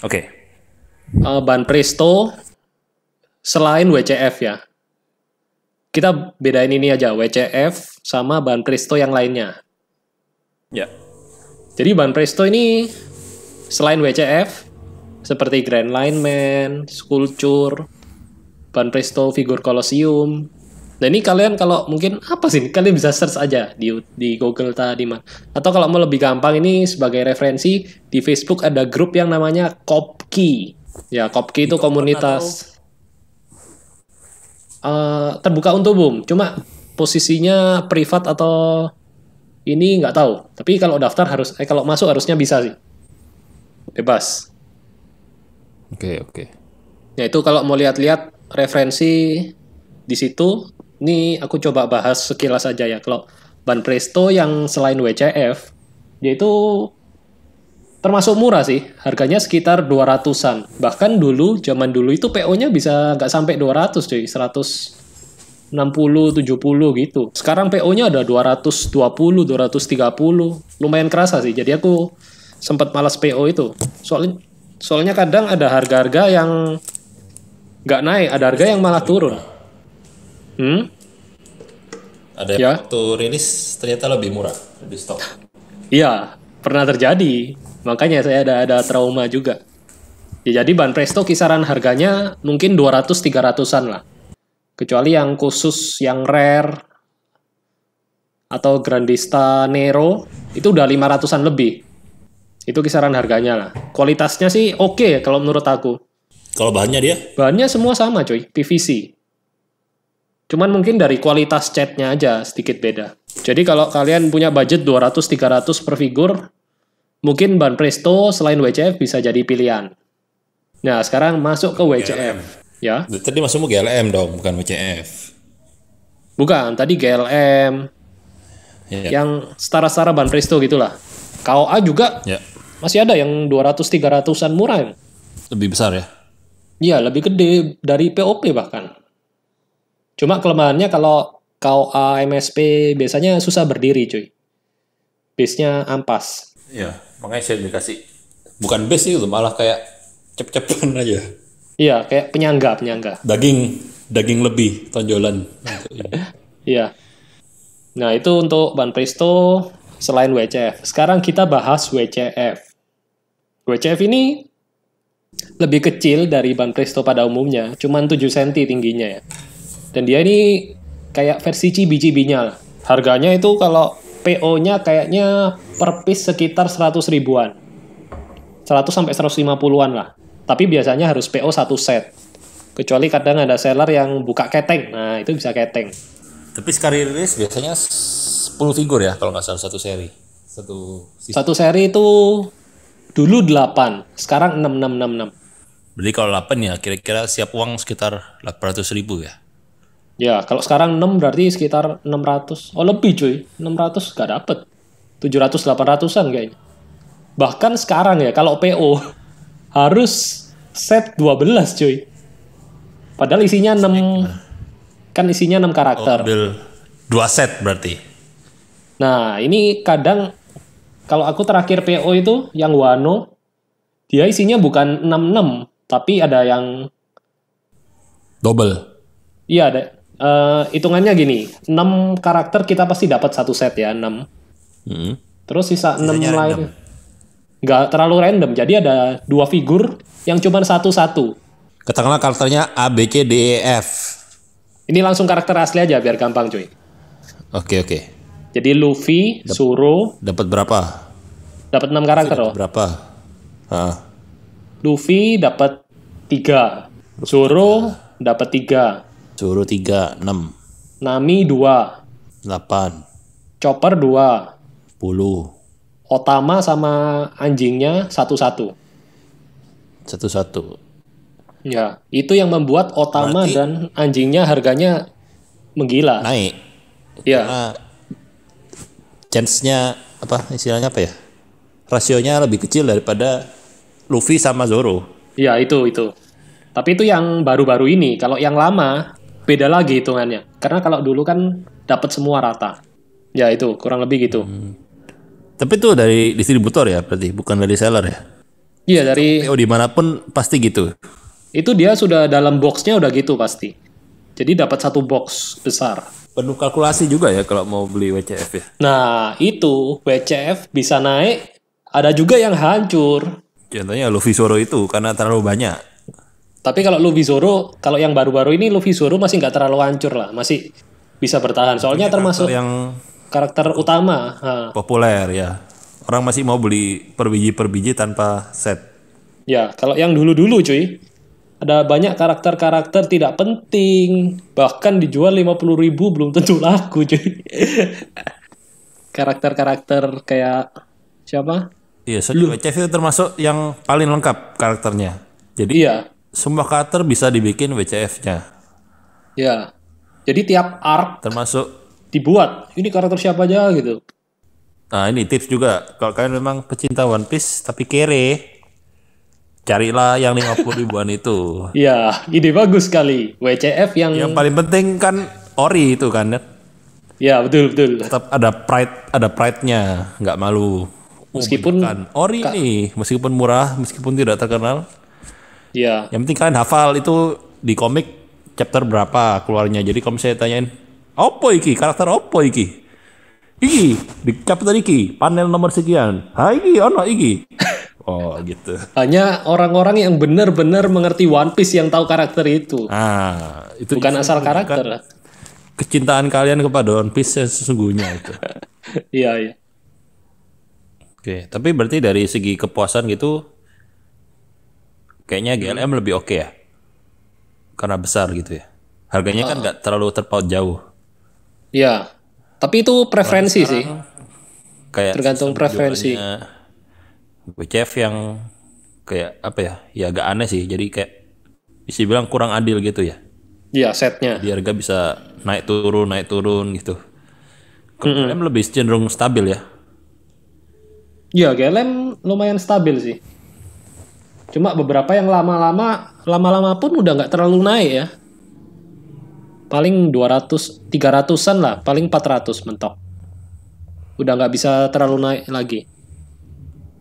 Oke. Ban Presto selain WCF ya. Kita bedain ini aja WCF sama ban Presto yang lainnya. Ya. Jadi ban Presto ini selain WCF seperti Grand Line Man, Sculpture, ban Presto figur Colosseum. Nah ini kalian kalau mungkin apa sih? Kalian bisa search aja di Google tadi mah. Atau kalau mau lebih gampang ini sebagai referensi di Facebook ada grup yang namanya Kopki. Ya Kopki itu komunitas terbuka untuk umum. Cuma posisinya privat atau ini nggak tahu. Tapi kalau daftar kalau masuk harusnya bisa sih. Bebas. Oke. Ya itu kalau mau lihat-lihat referensi di situ, ini aku coba bahas sekilas aja ya. Kalau ban Presto yang selain WCF, yaitu termasuk murah sih, harganya sekitar 200-an. Bahkan zaman dulu itu PO-nya bisa nggak sampai 200 cuy, 160, 70 gitu. Sekarang PO-nya ada 220, 230, lumayan kerasa sih. Jadi aku sempat malas PO itu. Soalnya kadang ada harga-harga yang nggak naik, ada harga yang malah turun. Ada yang waktu rilis ternyata lebih murah, lebih stok. Iya, pernah terjadi. Makanya saya ada trauma juga. Ya, jadi ban Presto kisaran harganya mungkin 200-300an lah. Kecuali yang khusus, yang rare, atau Grandista Nero, itu udah 500an lebih. Itu kisaran harganya lah. Kualitasnya sih oke ya kalau menurut aku. Kalau bahannya dia? Bahannya semua sama coy, PVC. Cuman mungkin dari kualitas catnya aja sedikit beda. Jadi kalau kalian punya budget 200-300 per figur, mungkin ban Presto selain WCF bisa jadi pilihan. Nah, sekarang masuk ke WCF. Ya. Tadi masukmu GLM dong, bukan WCF. Bukan, tadi GLM. Ya. Yang setara-setara ban Presto gitulah. KOA juga masih ada yang 200-300an murah. Lebih besar ya? Iya, lebih gede dari POP bahkan. Cuma kelemahannya kalau KOA MSP biasanya susah berdiri cuy. Base-nya ampas. Iya, makanya saya dikasih. Bukan base itu, malah kayak cep-cepan aja. Iya, kayak penyangga. Daging lebih, tonjolan. Iya. Nah, itu untuk ban Presto selain WCF. Sekarang kita bahas WCF. WCF ini lebih kecil dari ban Presto pada umumnya, cuman 7 cm tingginya ya. Dan dia ini kayak versi cibi-cibinya lah. Harganya itu kalau PO-nya kayaknya per piece sekitar 100 ribuan. 100 sampai 150-an lah. Tapi biasanya harus PO satu set. Kecuali kadang ada seller yang buka keteng. Nah, itu bisa keteng. Tapi sekali rilis biasanya 10 figur ya kalau nggak salah satu seri. Satu seri itu dulu 8, sekarang 6666. Berarti kalau 8 ya kira-kira siap uang sekitar 800.000 ya? Ya, kalau sekarang 6 berarti sekitar 600. Oh, lebih cuy. 600 nggak dapet. 700-800an kayaknya. Bahkan sekarang ya, kalau PO harus set 12 cuy. Padahal isinya 6. Kan isinya 6 karakter. Ambil 2 set berarti. Nah, ini kadang kalau aku terakhir PO itu yang Wano, dia isinya bukan 66, tapi ada yang double. Iya, ada. Hitungannya gini, 6 karakter kita pasti dapat satu set ya, 6. Terus sisa 6 lain. Nggak terlalu random, jadi ada 2 figur yang cuma satu-satu. Katakanlah karakternya A, B, C, D, E, F. Ini langsung karakter asli aja biar gampang cuy. Oke. Jadi Luffy, Zoro. Dapat berapa? Dapat 6 karakter loh. Berapa? Luffy dapat 3. Zoro dapat 3. Zoro 3, 6. Nami 2. 8. Chopper 2. 10. Otama sama anjingnya 1-1. 1-1. Ya, itu yang membuat Otama Berarti dan anjingnya harganya menggila. naik. Ya. Karena chance-nya istilahnya apa ya? Rasionya lebih kecil daripada Luffy sama Zoro. Ya, itu. Tapi itu yang baru-baru ini. Kalau yang lama beda lagi hitungannya. Karena kalau dulu kan dapat semua rata. Ya, itu kurang lebih gitu. Tapi itu dari distributor ya berarti, bukan dari seller ya? Iya, dari dimanapun pasti gitu. itu dia sudah dalam boxnya udah gitu pasti. Jadi dapat satu box besar. Penuh kalkulasi juga ya kalau mau beli WCF ya? Nah, itu WCF bisa naik. Ada juga yang hancur. Contohnya Luffy Zoro itu karena terlalu banyak. Tapi kalau Luffy Zoro, kalau yang baru-baru ini Luffy Zoro masih nggak terlalu hancur lah. Masih bisa bertahan. Soalnya termasuk yang karakter utama. Populer ya. Orang masih mau beli per biji tanpa set. Ya, kalau yang dulu-dulu cuy. Ada banyak karakter-karakter tidak penting. Bahkan dijual 50.000 belum tentu laku cuy. Karakter-karakter kayak siapa? Iya, WCF itu termasuk yang paling lengkap karakternya. Jadi semua karakter bisa dibikin WCF-nya. Ya. Jadi tiap arc termasuk dibuat. Ini karakter siapa aja gitu. Nah, ini tips juga. Kalau kalian memang pecinta One Piece tapi kere, carilah yang 50.000-an itu. Iya, ide bagus sekali. WCF yang paling penting kan ori itu kan. Ya, betul. Tetap ada pride-nya, nggak malu. Meskipun ori nih, meskipun murah, meskipun tidak terkenal. Iya. Yang penting kalian hafal itu di komik chapter berapa keluarnya. Jadi kalau saya tanyain, "Opo iki? Karakter opo iki?" "Iki di chapter iki, panel nomor sekian." "Ha iki ono iki." Oh, gitu. Hanya orang-orang yang benar-benar mengerti One Piece yang tahu karakter itu. Itu bukan asal karakter. Kecintaan kalian kepada One Piece sesungguhnya itu. Iya. Oke, tapi berarti dari segi kepuasan gitu kayaknya GLM lebih oke ya. Karena besar gitu ya. Harganya kan nggak terlalu terpaut jauh. Iya. Tapi itu preferensi sih. Kayak tergantung preferensi. WCF yang kayak apa ya? Ya agak aneh sih. Jadi kayak bisa bilang kurang adil gitu ya. Iya, setnya. Jadi harga bisa naik turun gitu. GLM lebih cenderung stabil ya. Iya, GLM lumayan stabil sih. Cuma beberapa yang lama-lama pun udah nggak terlalu naik ya. Paling 200, 300-an lah. Paling 400 mentok. Udah nggak bisa terlalu naik lagi.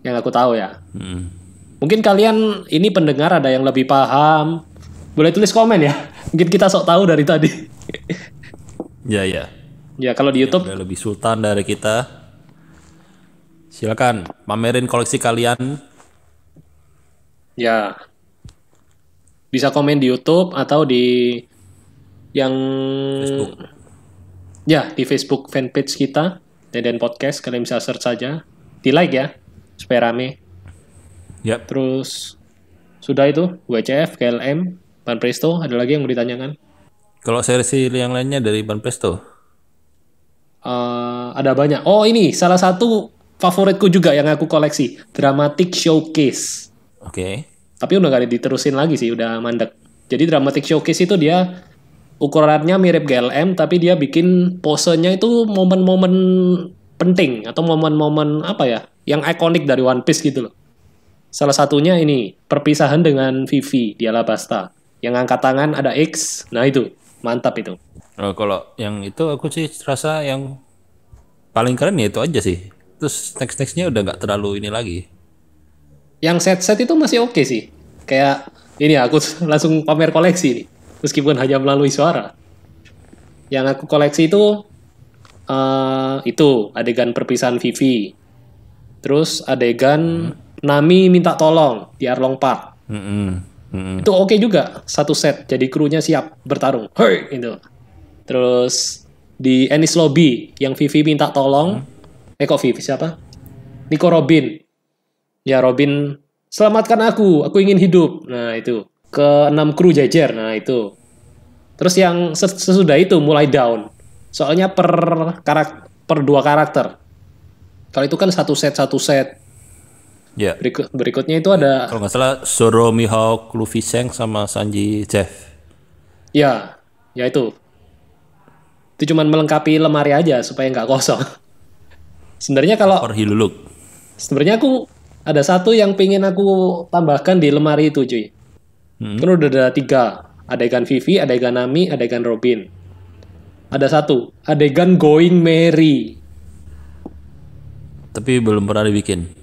Yang aku tahu ya. Mungkin kalian ini pendengar ada yang lebih paham. Boleh tulis komen ya. Mungkin kita sok tahu dari tadi. Ya. Ya, kalau di YouTube udah lebih sultan dari kita. Silakan pamerin koleksi kalian. Ya. Bisa komen di YouTube atau di yang Facebook. Ya, di Facebook fanpage kita, Deden Podcast. Kalian bisa search saja. Di like ya, supaya rame. Yap. Terus sudah itu WCF, KLM, Banpresto. Ada lagi yang mau ditanyakan? Kalau seri yang lainnya dari Banpresto? Ada banyak. Oh ini salah satu favoritku juga yang aku koleksi, Dramatic Showcase. Oke. Tapi udah gak diterusin lagi sih, udah mandek. Jadi Dramatic Showcase itu dia ukurannya mirip GLM, tapi dia bikin posenya itu momen-momen penting atau momen-momen apa ya, yang ikonik dari One Piece gitu loh. Salah satunya ini perpisahan dengan Vivi di Alabasta. Yang angkat tangan ada X, nah itu mantap itu. Oh, kalau yang itu aku sih rasa yang paling keren ya itu aja sih. Terus next-nextnya udah nggak terlalu ini lagi. Yang set-set itu masih oke sih. Kayak ini aku langsung pamer koleksi nih. Meskipun hanya melalui suara. Yang aku koleksi itu adegan perpisahan Vivi. Terus adegan Nami minta tolong di Arlong Park. Itu oke juga, satu set. Jadi krunya siap bertarung. Hei, itu. Terus di Enies Lobby yang Vivi minta tolong. Kok Vivi siapa? Nico Robin. Ya Robin, selamatkan aku ingin hidup. Nah itu. Ke-6 kru jejer, nah itu. Terus yang sesudah itu mulai down. Soalnya per 2 karakter. Kalau itu kan satu set. Ya. Berikutnya itu ada. Kalau nggak salah Zoro, Mihawk, Luffy, Shanks sama Sanji, Jeff. Ya itu. Itu cuman melengkapi lemari aja supaya nggak kosong. Sebenarnya aku ada satu yang pengen aku tambahkan di lemari itu, cuy. Kan udah ada 3. Adegan Vivi, adegan Nami, adegan Robin. Ada satu, adegan Going Merry. Tapi belum pernah dibikin.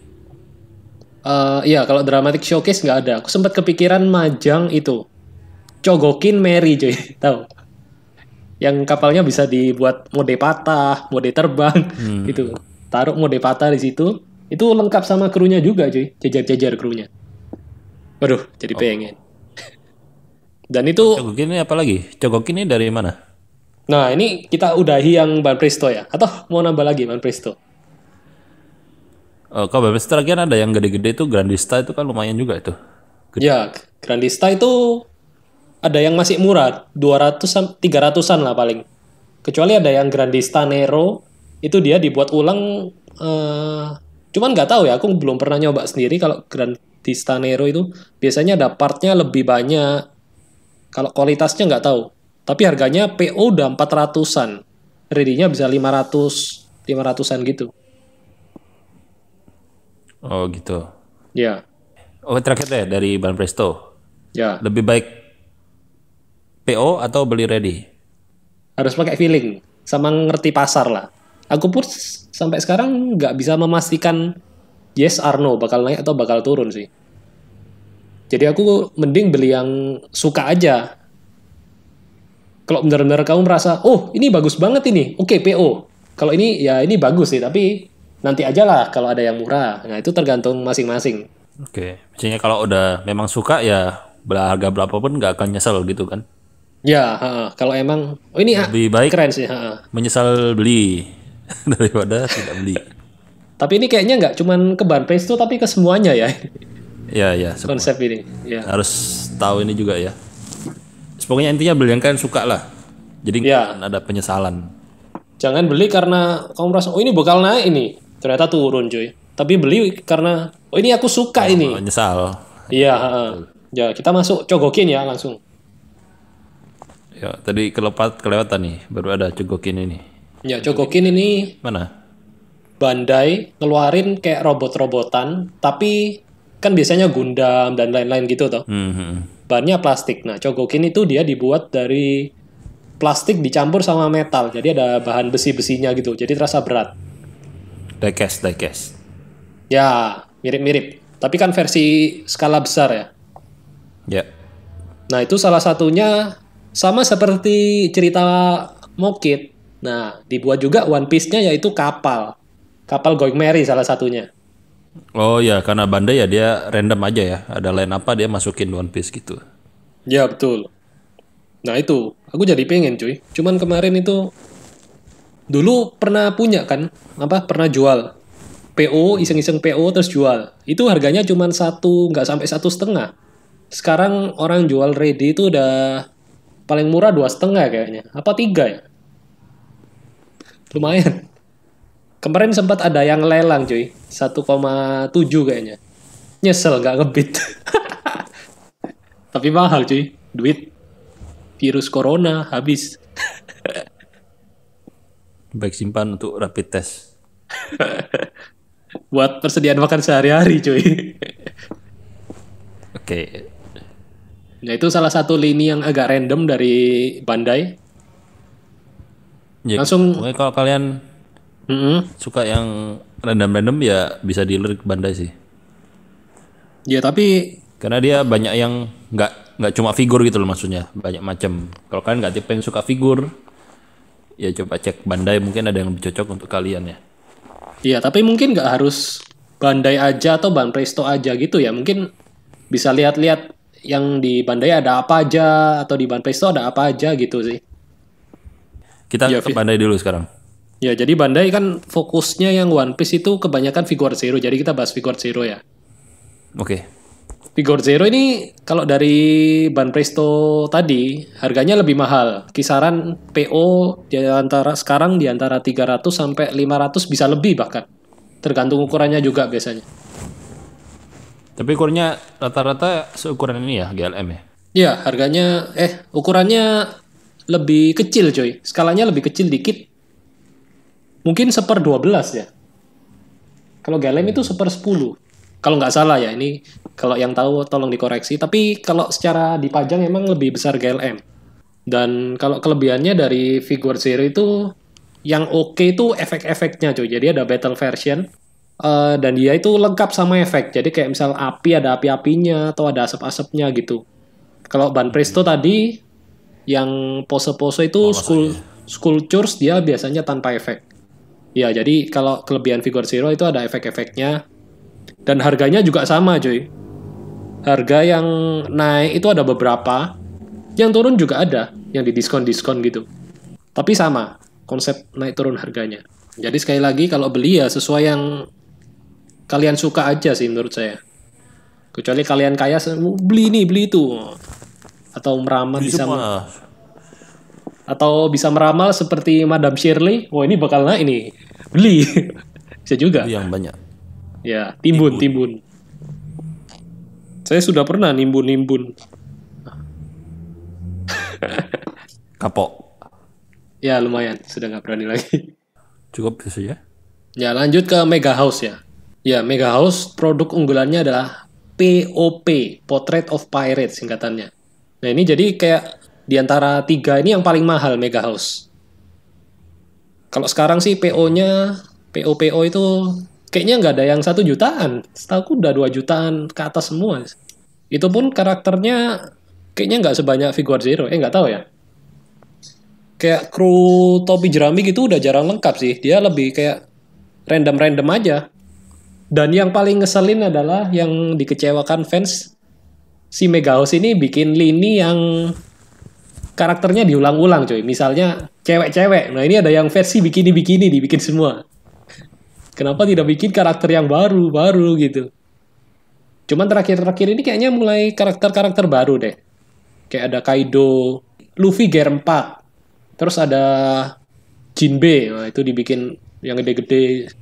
Iya, kalau Dramatic Showcase nggak ada. Aku sempat kepikiran majang itu. Chogokin Merry, cuy. Tahu? Yang kapalnya bisa dibuat mode patah, mode terbang, gitu. Taruh mode patah di situ. Itu lengkap sama krunya juga, cuy. Jejer-jejer krunya. Waduh, jadi pengen. Dan itu. Chogokin ini apa lagi? Chogokin ini dari mana? Nah, ini kita udahi yang Banpresto ya? Atau mau nambah lagi Banpresto? Kalau Banpresto lagi ada yang gede-gede itu Grandista itu kan lumayan juga itu. Ya, Grandista itu ada yang masih murah, 200 300-an lah paling. Kecuali ada yang Grandista Nero, itu dia dibuat ulang. Cuman nggak tahu ya, aku belum pernah nyoba sendiri. Kalau Grandista Nero itu biasanya ada partnya lebih banyak. Kalau kualitasnya nggak tahu. Tapi harganya PO udah 400-an. Ready-nya bisa 500-an gitu. Oh gitu. Ya. Oh terakhir deh dari Banpresto. Ya. Lebih baik PO atau beli ready? Harus pakai feeling. Sama ngerti pasar lah. Aku pun sampai sekarang nggak bisa memastikan yes or no bakal naik atau bakal turun sih. Jadi aku mending beli yang suka aja. Kalau benar-benar kamu merasa, oh ini bagus banget ini, oke PO. Kalau ini ya ini bagus sih, tapi nanti aja lah kalau ada yang murah. Nah itu tergantung masing-masing. Oke, misalnya kalau udah memang suka ya harga berapapun nggak akan nyesel gitu kan? Ya, kalau emang, oh ini lebih baik keren sih. Menyesal beli daripada tidak beli. Tapi ini kayaknya nggak cuman ke Banpresto tapi ke semuanya ya. Ya. Konsep ini. Ya. Harus tahu ini juga ya. Pokoknya intinya beli yang kalian suka lah. Jadi kan ada penyesalan. Jangan beli karena kamu merasa, oh ini bakal naik ini. Ternyata turun cuy. Tapi beli karena, oh ini aku suka ini. Menyesal. Iya. Ya kita masuk Chogokin ya langsung. Ya tadi kelewatan nih. Baru ada Chogokin ini. Ya Chogokin ini. Mana? Bandai ngeluarin kayak robot-robotan. Tapi kan biasanya Gundam dan lain-lain gitu toh. Bahannya plastik. Nah, Chogokin itu dia dibuat dari plastik dicampur sama metal. Jadi ada bahan besi-besinya gitu. Jadi terasa berat. Diecast. Ya, mirip-mirip. Tapi kan versi skala besar ya. Ya. Nah, itu salah satunya sama seperti cerita Mokid. Nah, dibuat juga One Piece-nya yaitu kapal. Kapal Going Merry salah satunya. Oh ya, karena Bandai ya dia random aja ya. Ada line apa dia masukin One Piece gitu. Ya betul. Nah itu, aku jadi pengen cuy. Cuman kemarin itu dulu pernah punya kan, pernah jual. PO, iseng-iseng PO terus jual. Itu harganya cuma nggak sampai 1,5. Sekarang orang jual ready itu udah paling murah 2,5 kayaknya. Apa 3 ya? Lumayan. Kemarin sempat ada yang lelang cuy, 1,7 kayaknya. Nyesel nggak ngebit. Tapi mahal cuy, duit. Virus corona habis. Baik simpan untuk rapid test. Buat persediaan makan sehari-hari cuy. Oke. Nah itu salah satu lini yang agak random dari Bandai. Ya, Langsung pokoknya kalau kalian suka yang random-random ya bisa dilirik Bandai sih. Ya tapi Karena dia banyak yang nggak cuma figur gitu loh, maksudnya banyak macam. Kalau kalian nggak tipe yang suka figur, ya coba cek Bandai, mungkin ada yang lebih cocok untuk kalian ya. iya, tapi mungkin nggak harus Bandai aja atau Banpresto aja gitu ya. Mungkin bisa lihat-lihat yang di Bandai ada apa aja atau di Banpresto ada apa aja gitu sih. Kita Ya, ke Bandai dulu sekarang. Ya, jadi Bandai kan fokusnya yang One Piece itu kebanyakan figure zero. Jadi kita bahas figure zero ya. Oke. Figure zero ini kalau dari Banpresto tadi harganya lebih mahal. Kisaran PO sekarang di antara 300 sampai 500 bisa lebih bahkan. Tergantung ukurannya juga biasanya. Tapi ukurannya rata-rata seukuran ini ya, GLM ya. Iya, harganya ukurannya lebih kecil coy. Skalanya lebih kecil dikit. Mungkin 1/12 ya. Kalau GLM itu 1/10. Kalau nggak salah ya, ini kalau yang tahu tolong dikoreksi. Tapi kalau secara dipajang emang lebih besar GLM. Dan kalau kelebihannya dari figure zero itu yang oke itu efek-efeknya coy. Jadi ada battle version. Dan dia itu lengkap sama efek. Jadi kayak misal api ada api-apinya atau ada asap-asapnya gitu. Kalau Banpresto tadi yang pose-pose itu sculptures dia biasanya tanpa efek. Ya, jadi kalau kelebihan figure zero itu ada efek-efeknya. Dan harganya juga sama cuy. Harga yang naik itu ada beberapa. Yang turun juga ada. Yang di diskon-diskon gitu. Tapi sama. Konsep naik turun harganya. Jadi sekali lagi kalau beli ya sesuai yang kalian suka aja sih menurut saya. Kecuali kalian kaya, beli ini, beli itu. Atau meramal Beli bisa semua. atau bisa meramal seperti Madam Shirley. Oh, ini bakal naik ini. Beli. Bisa juga. Beli yang banyak. Ya, timbun. Saya sudah pernah nimbun. Kapok. Ya, lumayan. Sudah nggak berani lagi. Cukup itu saja. Ya, lanjut ke Mega House ya. Ya, Mega House produk unggulannya adalah POP, Portrait of Pirate singkatannya. Nah, ini jadi kayak di antara 3 ini yang paling mahal Mega House. Kalau sekarang sih PO-nya, PO itu kayaknya nggak ada yang 1 jutaan. Setahu udah 2 jutaan ke atas semua. Itu pun karakternya kayaknya nggak sebanyak figure zero. Nggak tahu ya. Kayak kru topi jerami gitu udah jarang lengkap sih. Dia lebih kayak random-random aja. Dan yang paling ngeselin adalah yang dikecewakan fans, si Mega House ini bikin lini yang karakternya diulang-ulang coy. Misalnya cewek-cewek. Nah ini ada yang versi bikini-bikini dibikin semua. Kenapa tidak bikin karakter yang baru gitu. Cuman terakhir-terakhir ini kayaknya mulai karakter-karakter baru deh. Kayak ada Kaido, Luffy Gear 4. Terus ada Jinbe. Nah itu dibikin yang gede-gede.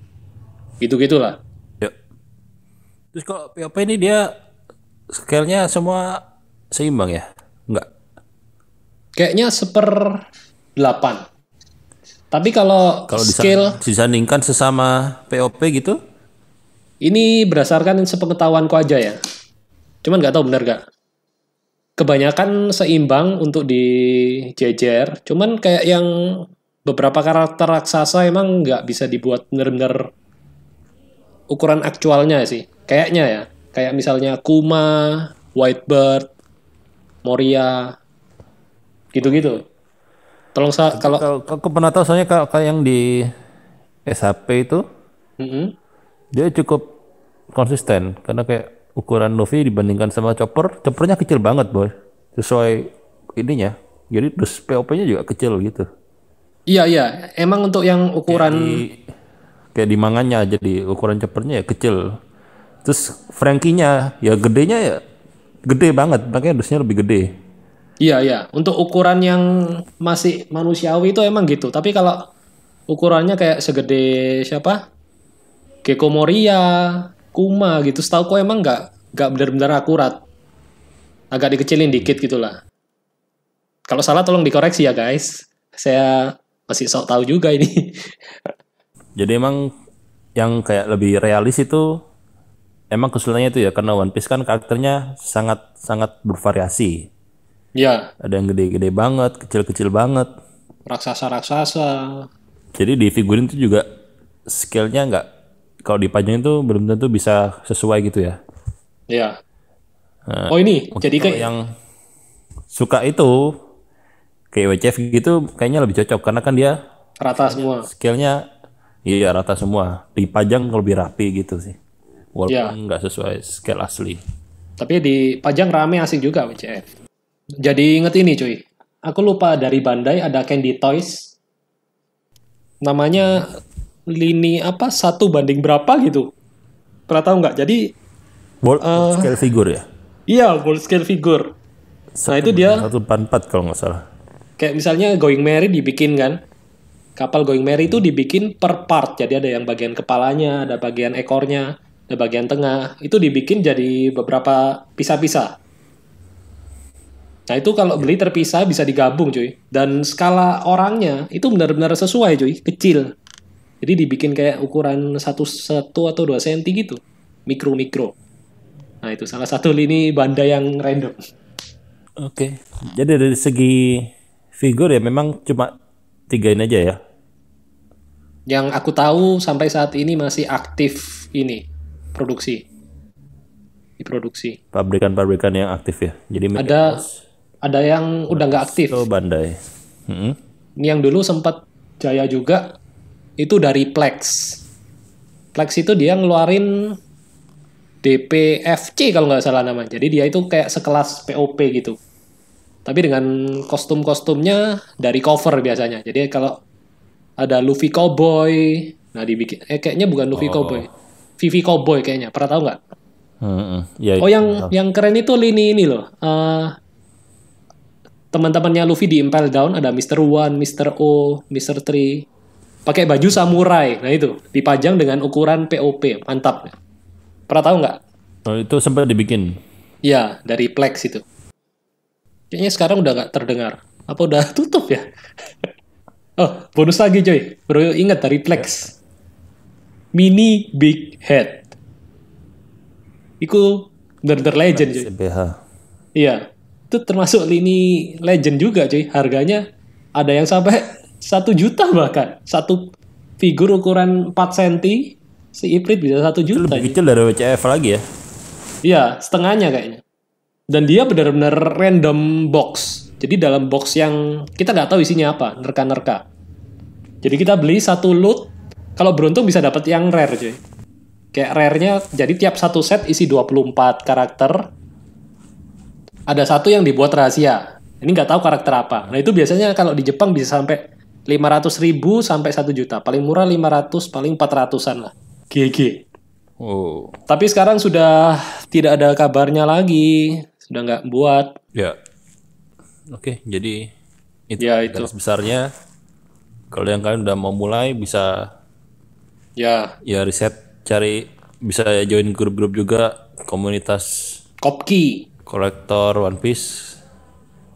Gitu-gitulah. Ya. Terus kalau POP ini dia scale-nya semua seimbang ya? Enggak. Kayaknya 1/8. Tapi kalau scale disandingkan sesama POP gitu? ini berdasarkan sepengetahuanku aja ya. Cuman nggak tahu benar nggak. Kebanyakan seimbang untuk dijejer. Cuman kayak yang beberapa karakter raksasa emang nggak bisa dibuat bener-bener ukuran aktualnya sih. Kayaknya ya. Kayak misalnya Kuma, Whitebird, Moria, gitu-gitu. Tolong Kalau aku pernah tahu soalnya kalau yang di SHP itu dia cukup konsisten karena kayak ukuran Luffy dibandingkan sama Choppernya kecil banget boy, sesuai ininya. Jadi terus POP-nya juga kecil gitu. Iya, emang untuk yang ukuran kayak di manganya, jadi ukuran choppernya ya kecil. Terus Frankie-nya ya gedenya ya gede banget, makanya dusnya lebih gede. Iya, iya. Untuk ukuran yang masih manusiawi itu emang gitu. Tapi kalau ukurannya kayak segede siapa? Gecko Moria, Kuma gitu. Setauku emang nggak benar-benar akurat. Agak dikecilin dikit gitulah. Kalau salah tolong dikoreksi ya guys. Saya masih sok tahu juga ini. Jadi emang yang kayak lebih realis itu emang kesulitannya itu ya, karena One Piece kan karakternya sangat sangat bervariasi. Ya, Ada yang gede-gede banget, kecil-kecil banget. raksasa-raksasa. Jadi di figurin itu juga scale-nya nggak, kalau dipajang itu belum tentu bisa sesuai gitu ya. Ya. Oh ini, Mungkin jadi kalau kayak yang suka itu kayak WCF gitu kayaknya lebih cocok, karena kan dia rata semua. scale-nya iya rata semua, dipajang lebih rapi gitu sih. Ya, Walaupun nggak sesuai scale asli. tapi di Pajang rame asik juga WCF. Jadi inget ini cuy. Aku lupa dari Bandai ada Candy Toys. Namanya lini apa 1 banding berapa gitu. Pernah tahu nggak? Jadi Scale figure ya. iya full scale figure. Nah itu dia 1/4 kalau nggak salah. kayak misalnya Going Merry dibikin kan. Kapal Going Merry itu dibikin per part. Jadi ada yang bagian kepalanya, ada bagian ekornya, ada bagian tengah. Itu dibikin jadi beberapa pisah-pisah. Nah itu kalau beli terpisah bisa digabung cuy. Dan skala orangnya itu benar-benar sesuai cuy, kecil. Jadi dibikin kayak ukuran 1 atau 2 cm gitu. Mikro-mikro. Nah itu salah satu lini Bandai yang random. Oke. Jadi dari segi figur ya memang cuma 3 ini aja ya. Yang aku tahu sampai saat ini masih aktif ini produksi. Diproduksi. Pabrikan-pabrikan yang aktif ya. Jadi Ada yang udah nggak aktif. itu Bandai. Ini yang dulu sempat jaya juga itu dari Plex. Plex itu dia ngeluarin DPFC kalau nggak salah namanya. Jadi dia itu kayak sekelas POP gitu. Tapi dengan kostum-kostumnya dari cover biasanya. Jadi kalau ada Luffy Cowboy, nah dibikin kayaknya bukan Luffy Cowboy. Vivi Cowboy kayaknya. Pernah tahu nggak? Ya, Oh yang keren itu lini ini loh. Teman-temannya Luffy di Impel Down ada Mr. One, Mr. O, Mr. 3 pakai baju samurai. Nah itu dipajang dengan ukuran POP, mantap. Pernah tahu nggak? Oh, itu sempat dibikin. Iya, dari Plex itu. Kayaknya sekarang udah nggak terdengar. Apa udah tutup ya? Oh, bonus lagi coy. Baru ingat dari Plex. Mini Big Head. Itu bener-bener legend coy. CBH. Iya, itu termasuk lini legend juga cuy. Harganya ada yang sampai 1 juta bahkan. Satu figur ukuran 4 cm, si Iprit bisa 1 Itu juta. lebih kecil dari WCF lagi ya. Iya, setengahnya kayaknya. Dan dia benar-benar random box. Jadi dalam box yang kita nggak tahu isinya apa, nerka-nerka. Jadi kita beli satu loot, kalau beruntung bisa dapat yang rare cuy. Kayak rare-nya, jadi tiap satu set isi 24 karakter. Ada satu yang dibuat rahasia. Ini nggak tahu karakter apa. Nah itu biasanya kalau di Jepang bisa sampai 500.000 sampai 1 juta. Paling murah 500, paling 400-an lah. GG. Oh. Tapi sekarang sudah tidak ada kabarnya lagi. Sudah nggak buat. Ya. Oke, jadi itu Ya, itu. garis besarnya. Kalau yang kalian udah mau mulai bisa Ya, riset, cari, bisa join grup-grup juga, komunitas Kopki. kolektor One Piece.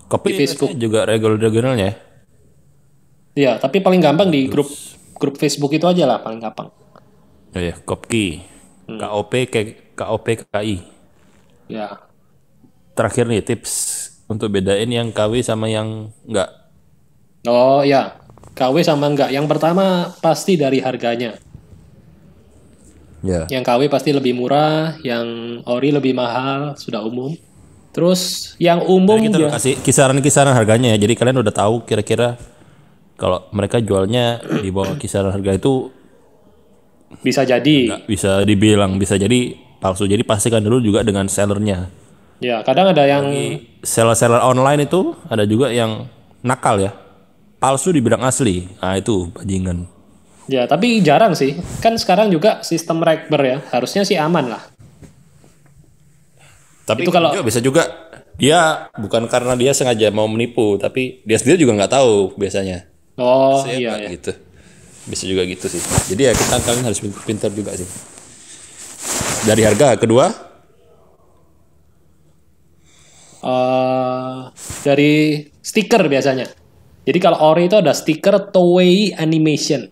Kopi Di Facebook. juga regionalnya ya. Ya, tapi paling gampang di grup Facebook itu aja lah paling gampang. Oh ya, Kopki. KOPKI. Ya. Terakhir nih tips untuk bedain yang KW sama yang enggak. Oh ya, KW sama enggak. Yang pertama pasti dari harganya. Ya. Yang KW pasti lebih murah, yang ori lebih mahal, sudah umum. Terus yang umum Kita udah kasih kisaran-kisaran harganya ya. Jadi kalian udah tahu kira-kira kalau mereka jualnya di bawah kisaran harga itu bisa jadi. nggak bisa dibilang, bisa jadi palsu. Jadi pastikan dulu juga dengan sellernya. Ya, kadang ada yang Seller-seller online itu ada juga yang nakal ya. Palsu dibilang asli. Nah itu bajingan. Ya, tapi jarang sih. Kan sekarang juga sistem rekber ya. Harusnya sih aman lah. Tapi Itu kalau juga bisa juga dia bukan karena dia sengaja mau menipu, tapi dia sendiri juga nggak tahu biasanya. oh Saya iya nggak ya. gitu. Bisa juga gitu sih. Jadi ya kalian harus pintar juga sih. Dari harga kedua, Dari stiker biasanya. Jadi kalau ori itu ada stiker Toei Animation.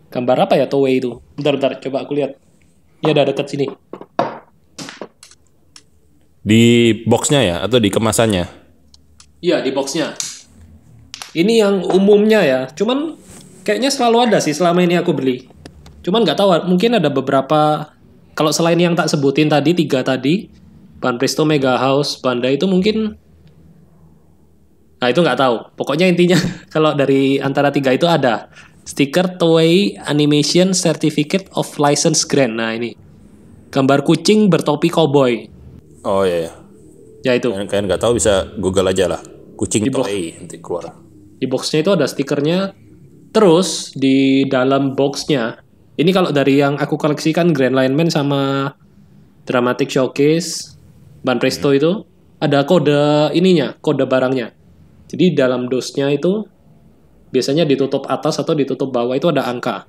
Gambar apa ya Toei itu? Bentar, coba aku lihat. Ya ada dekat sini. di boxnya ya atau di kemasannya? Iya, di boxnya. Ini yang umumnya ya. Cuman kayaknya selalu ada sih selama ini aku beli. Cuman nggak tahu, mungkin ada beberapa. Kalau selain yang tak sebutin tadi, 3 tadi. Banpresto, Mega House, Bandai itu mungkin. Nah itu nggak tahu. Pokoknya intinya kalau dari antara 3 itu ada. Stiker Toei Animation Certificate of License Grant. Nah ini. Gambar kucing bertopi cowboy. Oh iya. Ya itu. Kalian nggak tahu bisa Google aja lah. Kucing Di box. Toei nanti keluar. Di boxnya itu ada stikernya. Terus di dalam boxnya, ini kalau dari yang aku koleksikan Grand Line Man sama Dramatic Showcase, Banpresto itu ada kode ininya, kode barangnya. Jadi dalam dosnya itu biasanya ditutup atas atau ditutup bawah itu ada angka.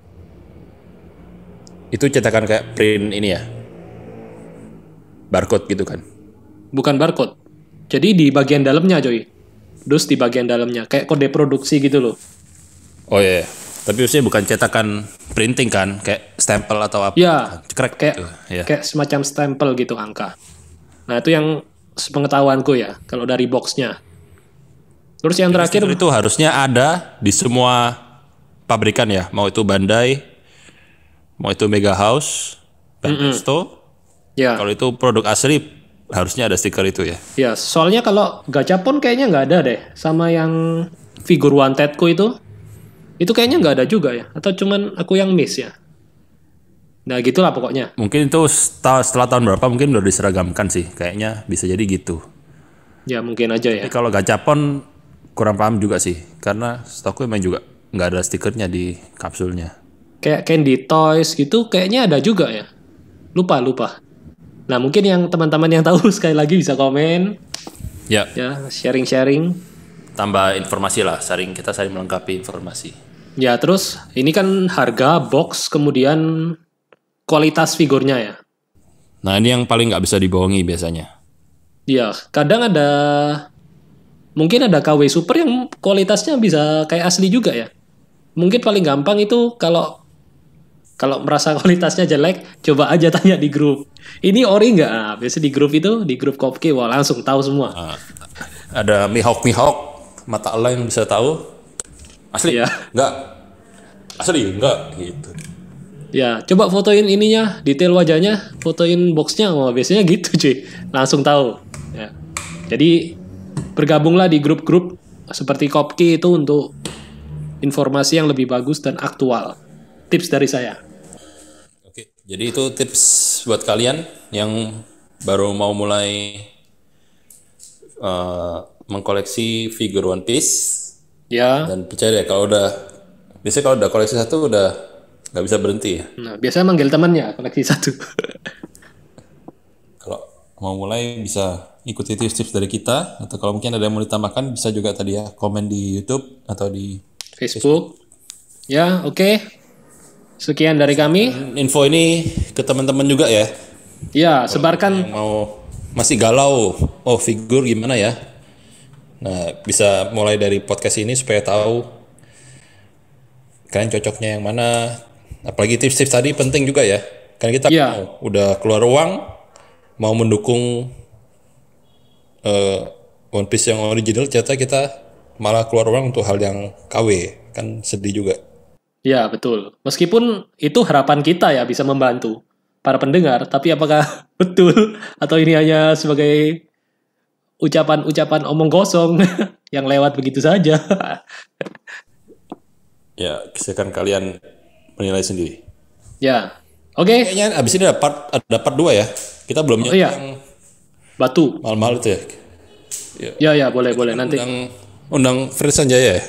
Itu cetakan kayak print ini ya. Barcode gitu kan. Bukan barcode. Jadi di bagian dalamnya, coy. Dus di bagian dalamnya, kayak kode produksi gitu loh. Oh iya. Tapi maksudnya bukan cetakan printing kan, kayak stempel atau apa? Ya, Cekrek kayak gitu. Ya. kayak semacam stempel gitu angka. Nah itu yang sepengetahuanku ya, kalau dari boxnya. Terus yang terakhir, Stiker itu harusnya ada di semua pabrikan ya, mau itu Bandai, mau itu Mega House, Banpresto. ya, Kalau itu produk asli harusnya ada stiker itu ya. ya. Soalnya kalau gachapon kayaknya nggak ada deh, sama yang figur Wanted-ku itu kayaknya nggak ada juga ya, atau cuman aku yang miss ya. Nah gitulah pokoknya. Mungkin itu setelah tahun berapa mungkin udah diseragamkan sih, kayaknya bisa jadi gitu. Ya mungkin aja ya. Tapi kalau gachapon kurang paham juga sih, karena stokku emang juga nggak ada stikernya di kapsulnya. Kayak Candy Toys gitu, kayaknya ada juga ya. Lupa. Nah mungkin yang teman-teman yang tahu sekali lagi bisa komen, Ya, ya sharing-sharing. tambah informasi lah, kita saling melengkapi informasi. Ya terus ini kan harga box kemudian kualitas figurnya ya. Nah ini yang paling nggak bisa dibohongi biasanya. Ya kadang mungkin ada KW Super yang kualitasnya bisa kayak asli juga ya. Mungkin paling gampang itu kalau merasa kualitasnya jelek, coba aja tanya di grup. Ini ori nggak? Nah, biasa di grup itu, di grup Kopki, wah langsung tahu semua. Ada mihawk mata Allah yang bisa tahu. Asli? Iya. Enggak. Asli? Enggak gitu. Ya, coba fotoin ininya, detail wajahnya, fotoin boxnya, wah biasanya gitu cuy, langsung tahu. Ya. Jadi bergabunglah di grup-grup seperti Kopki itu untuk informasi yang lebih bagus dan aktual. Tips dari saya. Oke, jadi itu tips buat kalian yang baru mau mulai mengkoleksi figur One Piece. Ya. Dan percaya deh biasanya kalau udah koleksi satu udah nggak bisa berhenti ya. Nah, biasanya manggil temannya koleksi satu. Kalau mau mulai bisa ikuti tips-tips dari kita, atau kalau mungkin ada yang mau ditambahkan bisa juga tadi ya komen di YouTube atau di Facebook. Ya, oke. Sekian dari kami. info ini ke teman-teman juga ya. Ya, sebarkan. Yang mau masih galau, figur gimana ya? Nah, bisa mulai dari podcast ini supaya tahu kalian cocoknya yang mana. Apalagi tips-tips tadi penting juga ya. Kan kita udah keluar uang mau mendukung One Piece yang original, ternyata kita malah keluar uang untuk hal yang KW, kan sedih juga. Ya, betul. Meskipun itu harapan kita ya bisa membantu para pendengar, tapi apakah betul atau ini hanya sebagai ucapan-ucapan omong kosong yang lewat begitu saja? Ya, silakan kalian menilai sendiri. Ya, oke. Kayaknya abis ini ada part 2 ya. Kita belum nyentuh yang batu. mahal-mahal itu ya. Ya, boleh nanti. Undang Fred Sanjaya ya.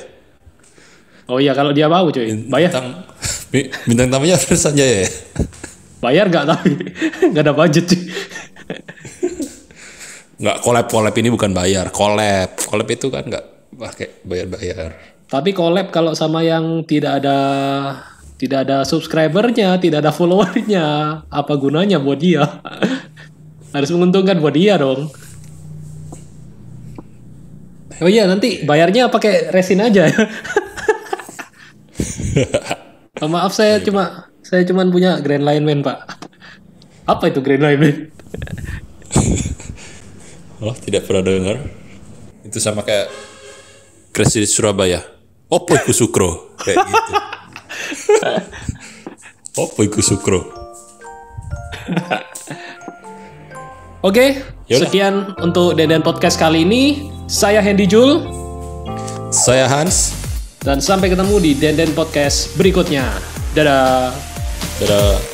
Oh iya, kalau dia mau cuy, bayar. Bintang tamunya Fans aja ya. Bayar nggak tapi nggak ada budget sih. Nggak, collab ini bukan bayar. Collab itu kan nggak pakai bayar. Tapi collab kalau sama yang tidak ada subscribernya, tidak ada followernya, apa gunanya buat dia? Harus menguntungkan buat dia dong. Oh iya, nanti bayarnya pakai resin aja ya. Maaf, saya cuma punya Grand Line Man, Pak. Apa itu Grand Line Man? Oh, tidak pernah dengar. Itu sama kayak Crazy Surabaya. Opo iku sukro kayak gitu. Opo iku sukro. Oke, sekian untuk Denden Podcast kali ini. Saya Hendy Jul. Saya Hans. Dan sampai ketemu di Denden Podcast berikutnya. Dadah. Dadah.